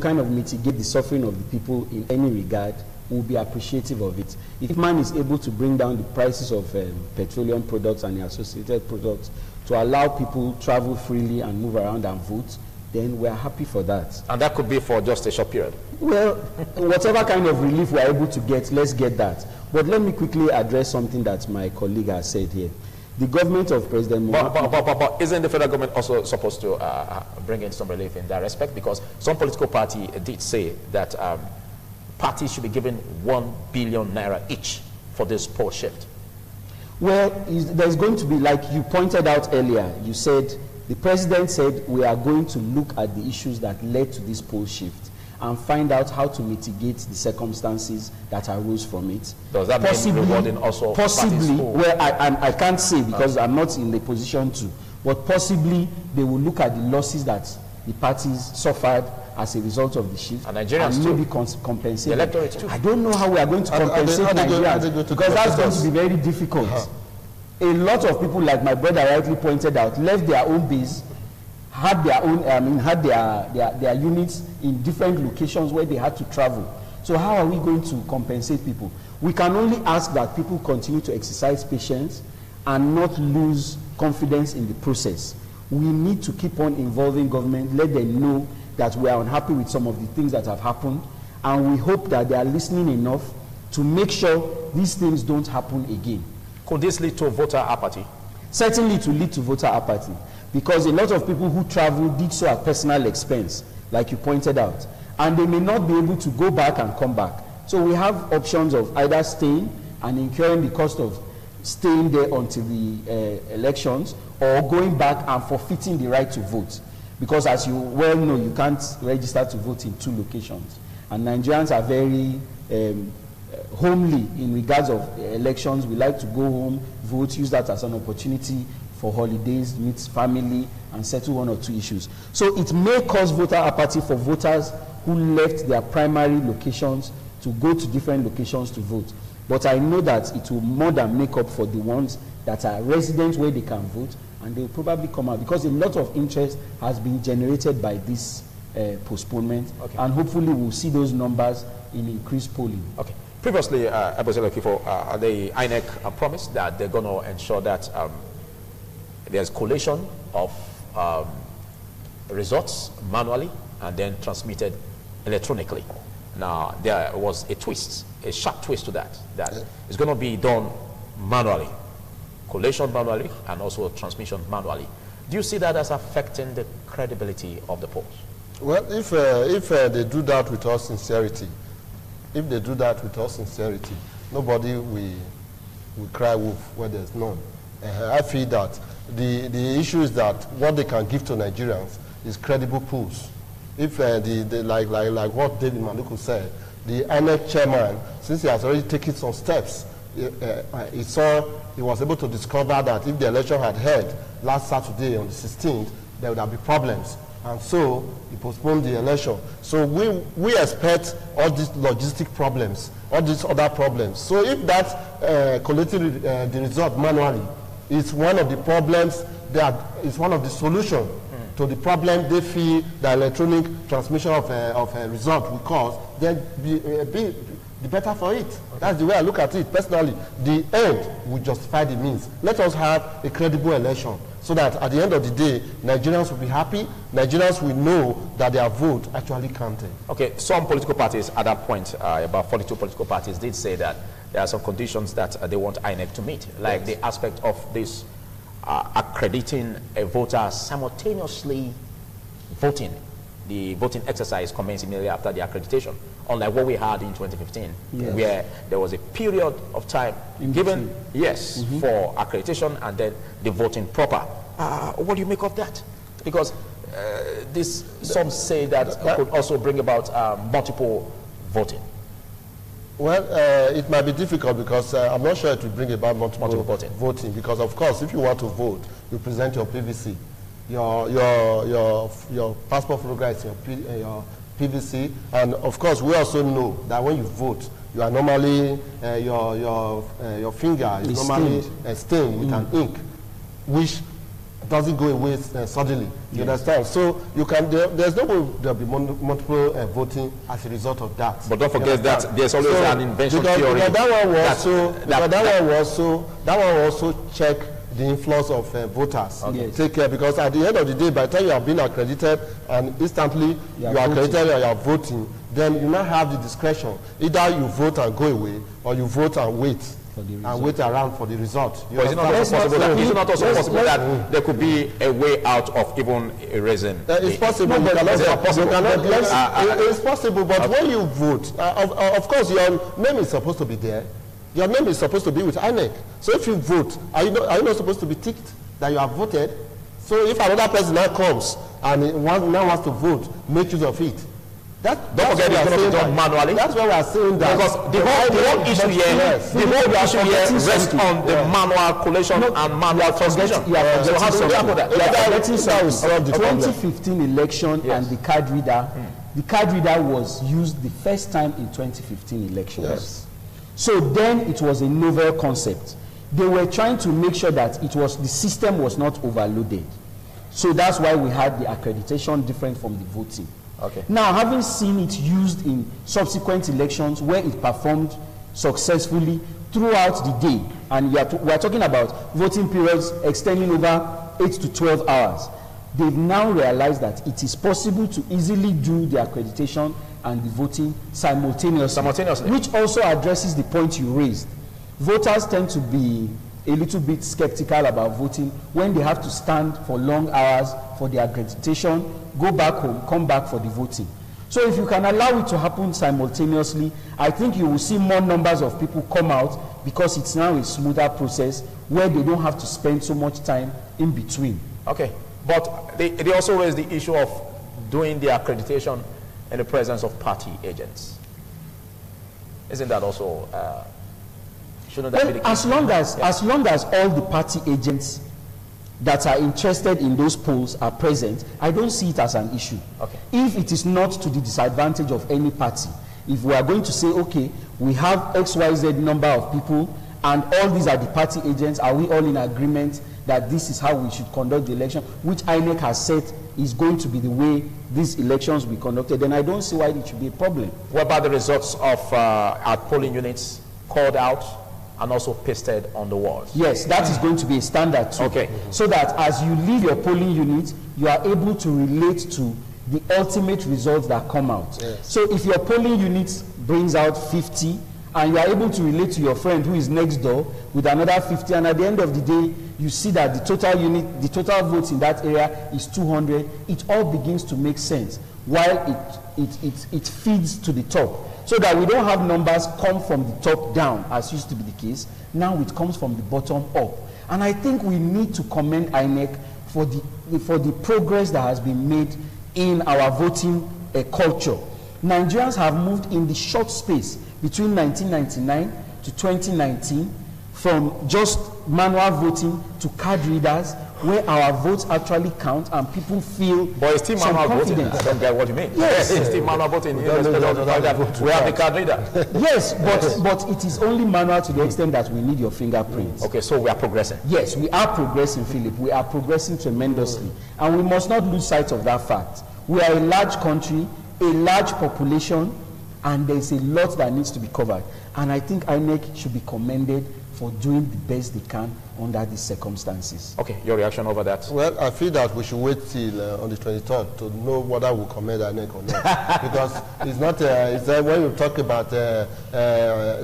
Speaker 3: kind of mitigate the suffering of the people in any regard, we'll be appreciative of it. If IPMAN is able to bring down the prices of petroleum products and the associated products to allow people travel freely and move around and vote, then we're happy for that.
Speaker 1: And that could be for just a short period?
Speaker 3: Well, whatever kind of relief we're able to get, let's get that. But let me quickly address something that my colleague has said here. The government of President Muhammad...
Speaker 1: But isn't the federal government also supposed to bring in some relief in that respect? Because some political party did say that parties should be given 1 billion naira each for this poll shift.
Speaker 3: Well, there's going to be, like you pointed out earlier, you said, the president said we are going to look at the issues that led to this poll shift and find out how to mitigate the circumstances that arose from it.
Speaker 1: Does that mean rewarding also
Speaker 3: possibly, well, I can't say because I'm not in the position to, but possibly they will look at the losses that the parties suffered as a result of the shift,
Speaker 1: and Nigerians
Speaker 3: maybe
Speaker 1: too.
Speaker 3: compensate.
Speaker 1: The electorate too.
Speaker 3: I don't know how we are going to compensate Nigerians, because that's going to be very difficult. A lot of people, like my brother rightly pointed out, left their own base, had their own, had their units in different locations where they had to travel. So how are we going to compensate people? We can only ask that people continue to exercise patience and not lose confidence in the process. We need to keep on involving government, let them know that we are unhappy with some of the things that have happened, and we hope that they are listening enough to make sure these things don't happen again.
Speaker 1: Could this lead to voter apathy?
Speaker 3: Certainly to lead to voter apathy, because a lot of people who travel did so at personal expense, like you pointed out, and they may not be able to go back and come back. So we have options of either staying and incurring the cost of staying there until the elections, or going back and forfeiting the right to vote. Because as you well know, you can't register to vote in 2 locations. And Nigerians are very homely in regards of elections. We like to go home, vote, use that as an opportunity for holidays, meet family, and settle 1 or 2 issues. So it may cause voter apathy for voters who left their primary locations to go to different locations to vote. But I know that it will more than make up for the ones that are residents where they can vote, and they will probably come out, because a lot of interest has been generated by this postponement, and hopefully we'll see those numbers in increased polling.
Speaker 1: Okay. Previously, the INEC promised that they're going to ensure that there's collation of results manually and then transmitted electronically. Now, there was a twist, a sharp twist to that, it's going to be done manually, collation manually, and also transmission manually. Do you see that as affecting the credibility of the polls?
Speaker 4: Well, if they do that with all sincerity, nobody will cry wolf where there's none. I feel that the issue is that what they can give to Nigerians is credible polls. If like what David Maluku said, the INEC chairman, since he has already taken some steps, he was able to discover that if the election had held last Saturday on the 16th, there would have been problems, and so he postponed the election. So we expect all these logistic problems, all these other problems. So if that collecting the result manually is one of the problems, that is one of the solutions to the problem they feel the electronic transmission of a result will cause, then be better for it. That's the way I look at it personally. The end will justify the means. Let us have a credible election, so that at the end of the day, Nigerians will be happy. Nigerians will know that their vote actually counted. Okay, some political parties at that point, about 42 political parties, did say that there are some conditions that they want INEC to meet, like the aspect of this accrediting a voter simultaneously voting. The voting exercise commenced immediately after the accreditation, unlike what we had in 2015, where there was a period of time given, for accreditation and then the voting proper. What do you make of that? Because some say that could also bring about multiple voting. Well, it might be difficult, because I'm not sure it will bring about multiple voting, because of course, if you want to vote, you present your PVC, your passport photograph, your PVC, and of course, we also know that when you vote, you are normally your finger is normally stained with an ink, which doesn't go away suddenly. You understand? So you can. There's no way there'll be multiple voting as a result of that.
Speaker 1: But don't forget that there's always an invention theory.
Speaker 4: That one also check the influx of voters. Take care, because at the end of the day, by the time you have been accredited and instantly you are accredited and you are voting, then you now have the discretion. Either you vote and go away, or you vote and wait. And wait around for the result.
Speaker 1: But is it not also possible that there could be a way out of even erasing?
Speaker 4: It's possible. It's possible, but when you vote, of course, your name is supposed to be there. Your name is supposed to be with INEC. So if you vote, are you not supposed to be ticked that you have voted? So if another person now comes and now wants to vote, make use of it. Don't forget it's going to be done manually. That's why we are saying that.
Speaker 1: Because the whole issue here rests on the manual collation and manual transmission.
Speaker 3: You are forgetting something. The 2015 election and the card reader the card reader was used the first time in 2015 elections.
Speaker 4: Yes.
Speaker 3: So then it was a novel concept. They were trying to make sure that the system was not overloaded. So that's why we had the accreditation different from the voting.
Speaker 1: Okay.
Speaker 3: Now, having seen it used in subsequent elections where it performed successfully throughout the day, and we are talking about voting periods extending over 8 to 12 hours, they've now realized that it is possible to easily do the accreditation and the voting simultaneously. Which also addresses the point you raised. Voters tend to be a little bit skeptical about voting when they have to stand for long hours for the accreditation, go back home, come back for the voting. So if you can allow it to happen simultaneously, I think you will see more numbers of people come out, because it's now a smoother process where they don't have to spend so much time in between.
Speaker 1: Okay, but they also raised the issue of doing the accreditation in the presence of party agents. Isn't that also shouldn't that be the case?
Speaker 3: As long as all the party agents that are interested in those polls are present, I don't see it as an issue.
Speaker 1: Okay.
Speaker 3: If it is not to the disadvantage of any party, if we are going to say, okay, we have XYZ number of people and all these are the party agents, are we all in agreement that this is how we should conduct the election, which INEC has said is going to be the way these elections will be conducted, then I don't see why it should be a problem.
Speaker 1: What about the results of our polling units called out and also pasted on the walls?
Speaker 3: Yes, that is going to be a standard too.
Speaker 1: Okay.
Speaker 3: So that as you leave your polling unit, you are able to relate to the ultimate results that come out.
Speaker 4: Yes.
Speaker 3: So if your polling unit brings out 50 and you are able to relate to your friend who is next door with another 50, and at the end of the day you see that the total votes in that area is 200, it all begins to make sense while it feeds to the top. So that we don't have numbers come from the top down as used to be the case. Now it comes from the bottom up. And I think we need to commend INEC for the progress that has been made in our voting culture. Nigerians have moved in the short space between 1999 to 2019 from just manual voting to card readers, where our votes actually count and people feel
Speaker 1: but it's still manual voting. I don't get what you mean.
Speaker 3: Yes.
Speaker 1: It's still manual voting. We have the card reader.
Speaker 3: Yes, but it is only manual to the extent that we need your fingerprints.
Speaker 1: Okay, so we are progressing.
Speaker 3: Yes, we are progressing, Philip. We are progressing tremendously. And we must not lose sight of that fact. We are a large country, a large population, and there is a lot that needs to be covered. And I think INEC should be commended for doing the best they can under these circumstances.
Speaker 1: Okay, your reaction over that?
Speaker 4: Well, I feel that we should wait till on the 23rd to know whether we commend INEC or not. Because it's not, when you talk about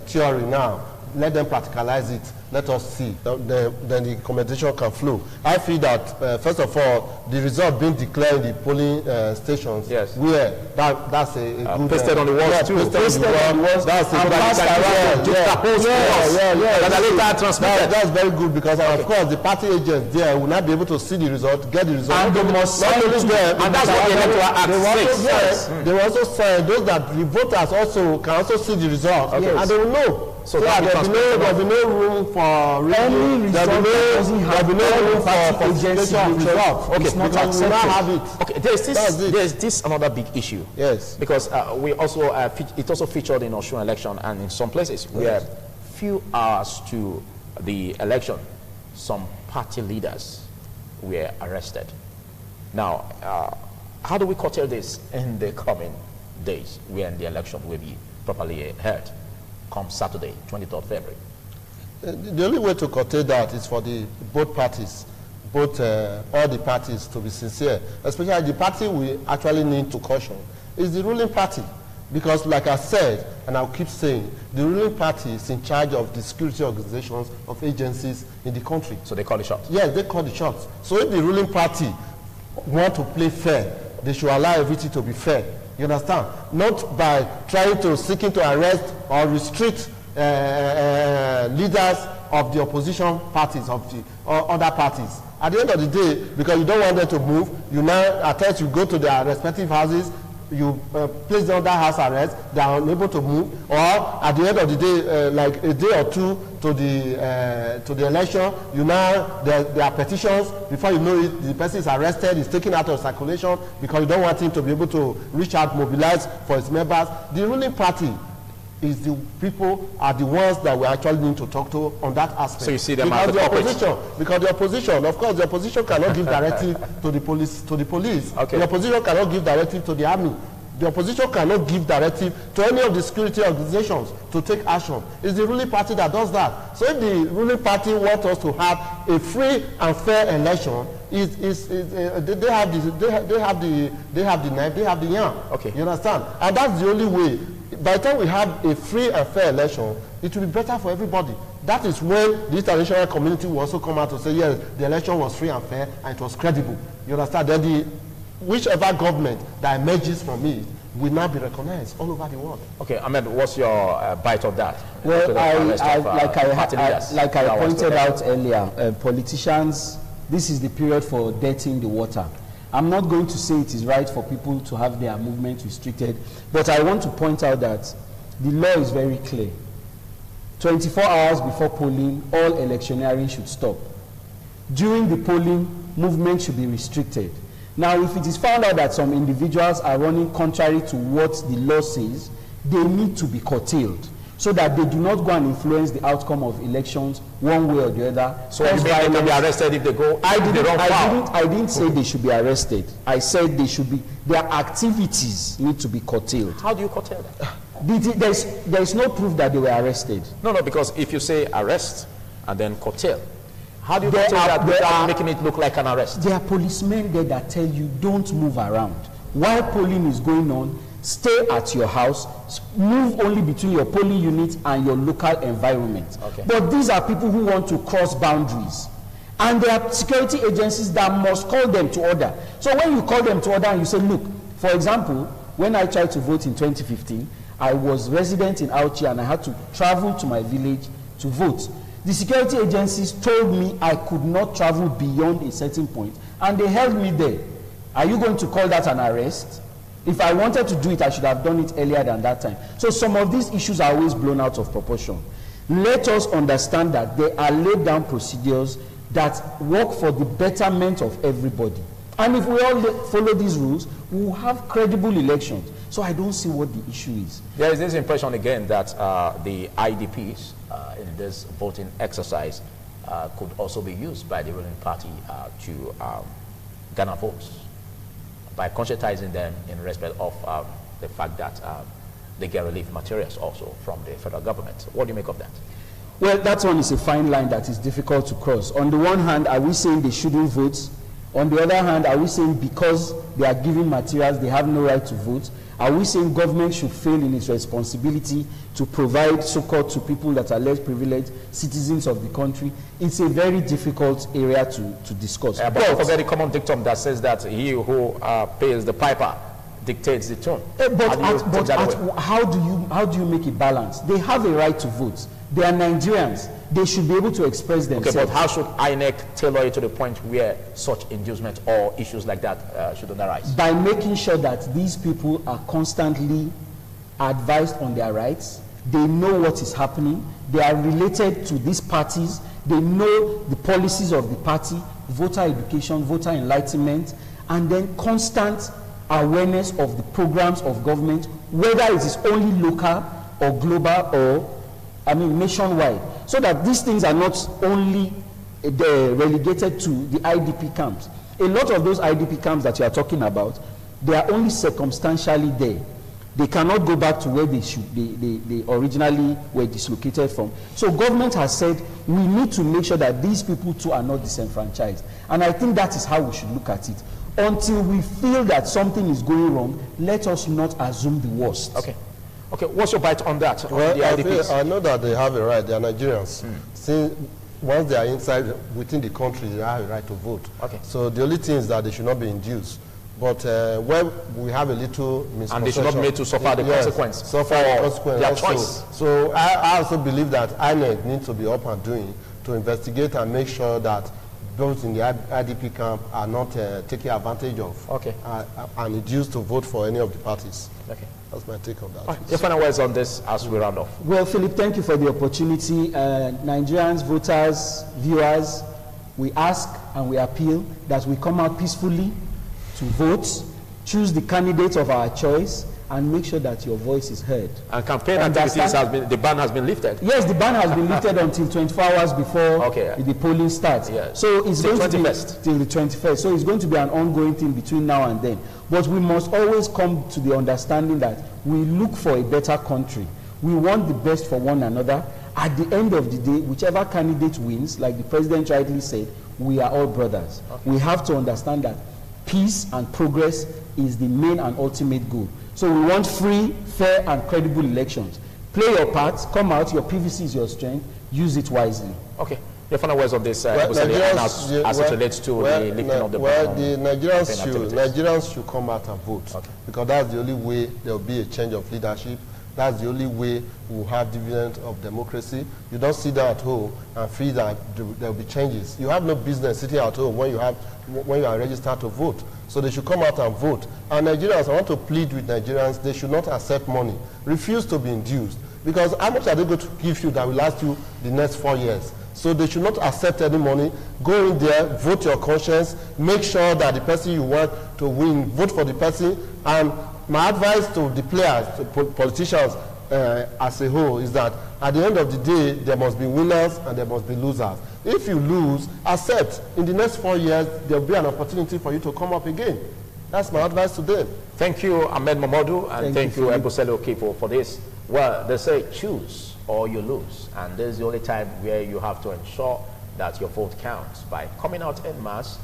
Speaker 4: theory now, let them practicalize it. Let us see. Then the commendation can flow. I feel that, first of all, the result being declared in the polling stations,
Speaker 1: yes,
Speaker 4: where that's a good...
Speaker 1: pasted on the walls too.
Speaker 4: Pasted on the walls. That's a good... That's very good, because of course the party agents there will not be able to see the result, get the result.
Speaker 3: And they must
Speaker 4: not only them,
Speaker 1: and that's what the Electoral Act says.
Speaker 4: Yes. They will also say those that the voters also can also see the result, and they will know. So there will be no room for
Speaker 3: any result. There will be no room for falsification of results.
Speaker 4: Okay,
Speaker 3: it's not
Speaker 4: because we now have it.
Speaker 1: Okay, there's this another big issue.
Speaker 4: Yes,
Speaker 1: because we also it also featured in Osun election, and in some places where few hours to the election, some party leaders were arrested. Now, how do we curtail this in the coming days when the election will be properly held? Come Saturday, 23rd February.
Speaker 4: The only way to curtail that is for both parties, all the parties, to be sincere. Especially the party we actually need to caution is the ruling party, because like I said, and I'll keep saying, the ruling party is in charge of the security organizations of agencies in the country.
Speaker 1: So they call the shots?
Speaker 4: Yes, they call the shots. So if the ruling party want to play fair, they should allow everything to be fair. You understand? Not by trying to seeking to arrest or restrict leaders of the opposition parties, of the other parties. At the end of the day, because you don't want them to move, you now attach, you go to their respective houses, you place them under house arrest, they are unable to move, or at the end of the day, like a day or two to the election. You now there are petitions. Before you know it, the person is arrested, is taken out of circulation because you don't want him to be able to reach out, mobilize for his members. The ruling party is the people are the ones that we actually need to talk to on that aspect.
Speaker 1: So you see them
Speaker 4: because
Speaker 1: as the
Speaker 4: opposition, because the opposition, of course, the opposition cannot give directive to the police.
Speaker 1: Okay.
Speaker 4: The opposition cannot give directive to the army. The opposition cannot give directive to any of the security organizations to take action. It's the ruling party that does that. So if the ruling party wants us to have a free and fair election, they have the knife, they have the yam.
Speaker 1: Okay.
Speaker 4: You understand? And that's the only way. By the time we have a free and fair election, it will be better for everybody. That is when the international community will also come out to say, yes, the election was free and fair and it was credible. You understand? Then whichever government that emerges from it will now be recognized all over the world.
Speaker 1: Okay, Ahmed, what's your bite of that?
Speaker 3: Well, like I pointed out earlier, politicians, this is the period for dirtying the water. I'm not going to say it is right for people to have their movement restricted, but I want to point out that the law is very clear. 24 hours before polling, all electioneering should stop. During the polling, movement should be restricted. Now, if it is found out that some individuals are running contrary to what the law says, they need to be curtailed so that they do not go and influence the outcome of elections one way or the other.
Speaker 1: So you mean they can be arrested if they go?
Speaker 3: I didn't say they should be arrested. I said they should be, their activities need to be curtailed.
Speaker 1: How do you curtail that?
Speaker 3: There is no proof that they were arrested.
Speaker 1: No, because if you say arrest and then curtail, how do you curtail that without making it look like an arrest?
Speaker 3: There are policemen there that tell you don't move around. While polling is going on, stay at your house, move only between your polling unit and your local environment.
Speaker 1: Okay.
Speaker 3: But these are people who want to cross boundaries. And there are security agencies that must call them to order. So when you call them to order and you say, look, for example, when I tried to vote in 2015, I was resident in Auchi and I had to travel to my village to vote. The security agencies told me I could not travel beyond a certain point and they held me there. Are you going to call that an arrest? If I wanted to do it, I should have done it earlier than that time. So some of these issues are always blown out of proportion. Let us understand that there are laid down procedures that work for the betterment of everybody. And if we all follow these rules, we will have credible elections. So I don't see what the issue is.
Speaker 1: There is this impression again that the IDPs in this voting exercise could also be used by the ruling party to garner votes by conscientizing them in respect of the fact that they get relief materials also from the federal government. What do you make of that?
Speaker 3: Well, that one is a fine line that is difficult to cross. On the one hand, are we saying they shouldn't vote? On the other hand, are we saying because they are giving materials, they have no right to vote? Are we saying government should fail in its responsibility to provide support to people that are less privileged, citizens of the country? It's a very difficult area to discuss.
Speaker 1: But a very common dictum that says that he who pays the piper dictates the tune.
Speaker 3: How do you make a balance? They have a right to vote. They are Nigerians. They should be able to express themselves.
Speaker 1: Okay, but how should INEC tailor it to the point where such inducement or issues like that shouldn't arise?
Speaker 3: By making sure that these people are constantly advised on their rights. They know what is happening. They are related to these parties. They know the policies of the party, voter education, voter enlightenment, and then constant awareness of the programs of government, whether it is only local or global or nationwide, so that these things are not only relegated to the IDP camps. A lot of those IDP camps that you are talking about, they are only circumstantially there. They cannot go back to where they originally were dislocated from. So government has said we need to make sure that these people too are not disenfranchised. And I think that is how we should look at it. Until we feel that something is going wrong, let us not assume the worst.
Speaker 1: Okay. Okay, what's your bite on that?
Speaker 4: Well,
Speaker 1: on the IDPs?
Speaker 4: I know that they have a right. They are Nigerians. Since once they are inside within the country, they have a right to vote.
Speaker 1: Okay.
Speaker 4: So the only thing is that they should not be induced. But when we have a little misconception,
Speaker 1: and they should not be made to suffer the consequence.
Speaker 4: Suffer the consequence.
Speaker 1: Their
Speaker 4: also.
Speaker 1: choice.
Speaker 4: So I also believe that INEC needs to be up and doing to investigate and make sure that those in the IDP camp are not taking advantage of and induced to vote for any of the parties.
Speaker 1: Okay.
Speaker 4: That's my take on that.
Speaker 1: Right. Your final words on this as we round off.
Speaker 3: Well, Philip, thank you for the opportunity. Nigerians, voters, viewers, we ask and we appeal that we come out peacefully to vote, choose the candidate of our choice, and make sure that your voice is heard.
Speaker 1: And campaign activities the ban has been lifted?
Speaker 3: Yes, the ban has been lifted until 24 hours before the polling starts.
Speaker 1: Yes.
Speaker 3: So it's going to be
Speaker 1: till
Speaker 3: the 21st. So it's going to be an ongoing thing between now and then. But we must always come to the understanding that we look for a better country. We want the best for one another. At the end of the day, whichever candidate wins, like the president rightly said, we are all brothers. Okay. We have to understand that peace and progress is the main and ultimate goal. So we want free, fair, and credible elections. Play your part, come out, your PVC is your strength, use it wisely.
Speaker 1: Okay. Your final words on this, as it relates to the lifting of the ban.
Speaker 4: Well, the Nigerians should come out and vote, because that's the only way there will be a change of leadership. That's the only way we will have dividend of democracy. You don't sit down at home and feel that there will be changes. You have no business sitting at home when you are registered to vote. So they should come out and vote. And Nigerians, I want to plead with Nigerians, they should not accept money. Refuse to be induced. Because how much are they going to give you that will last you the next 4 years? So they should not accept any money. Go in there, vote your conscience, make sure that the person you want to win, vote for the person. And my advice to the players, to politicians as a whole, is that at the end of the day, there must be winners and there must be losers. If you lose, accept. In the next 4 years, there will be an opportunity for you to come up again. That's my advice to them.
Speaker 1: Thank you, Ahmed Mamadou, and thank you, Ebusele Okipo, for this. Well, they say choose or you lose, and this is the only time where you have to ensure that your vote counts by coming out en masse,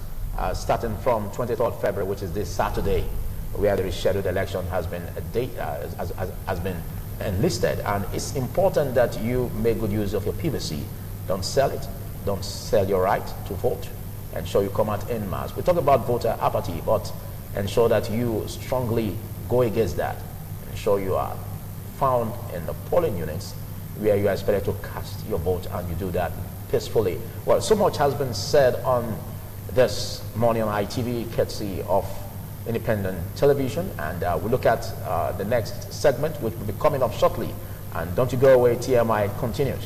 Speaker 1: starting from 23rd February, which is this Saturday, where the rescheduled election has been has been enlisted. And it's important that you make good use of your PVC. Don't sell it. Don't sell your right to vote. Ensure you come out en masse. We talk about voter apathy, but ensure that you strongly go against that. Ensure you are found in the polling units where you are expected to cast your vote, and you do that peacefully. Well, so much has been said on this morning on ITV, courtesy of independent television, and we'll look at the next segment, which will be coming up shortly. And don't you go away, TMI continues.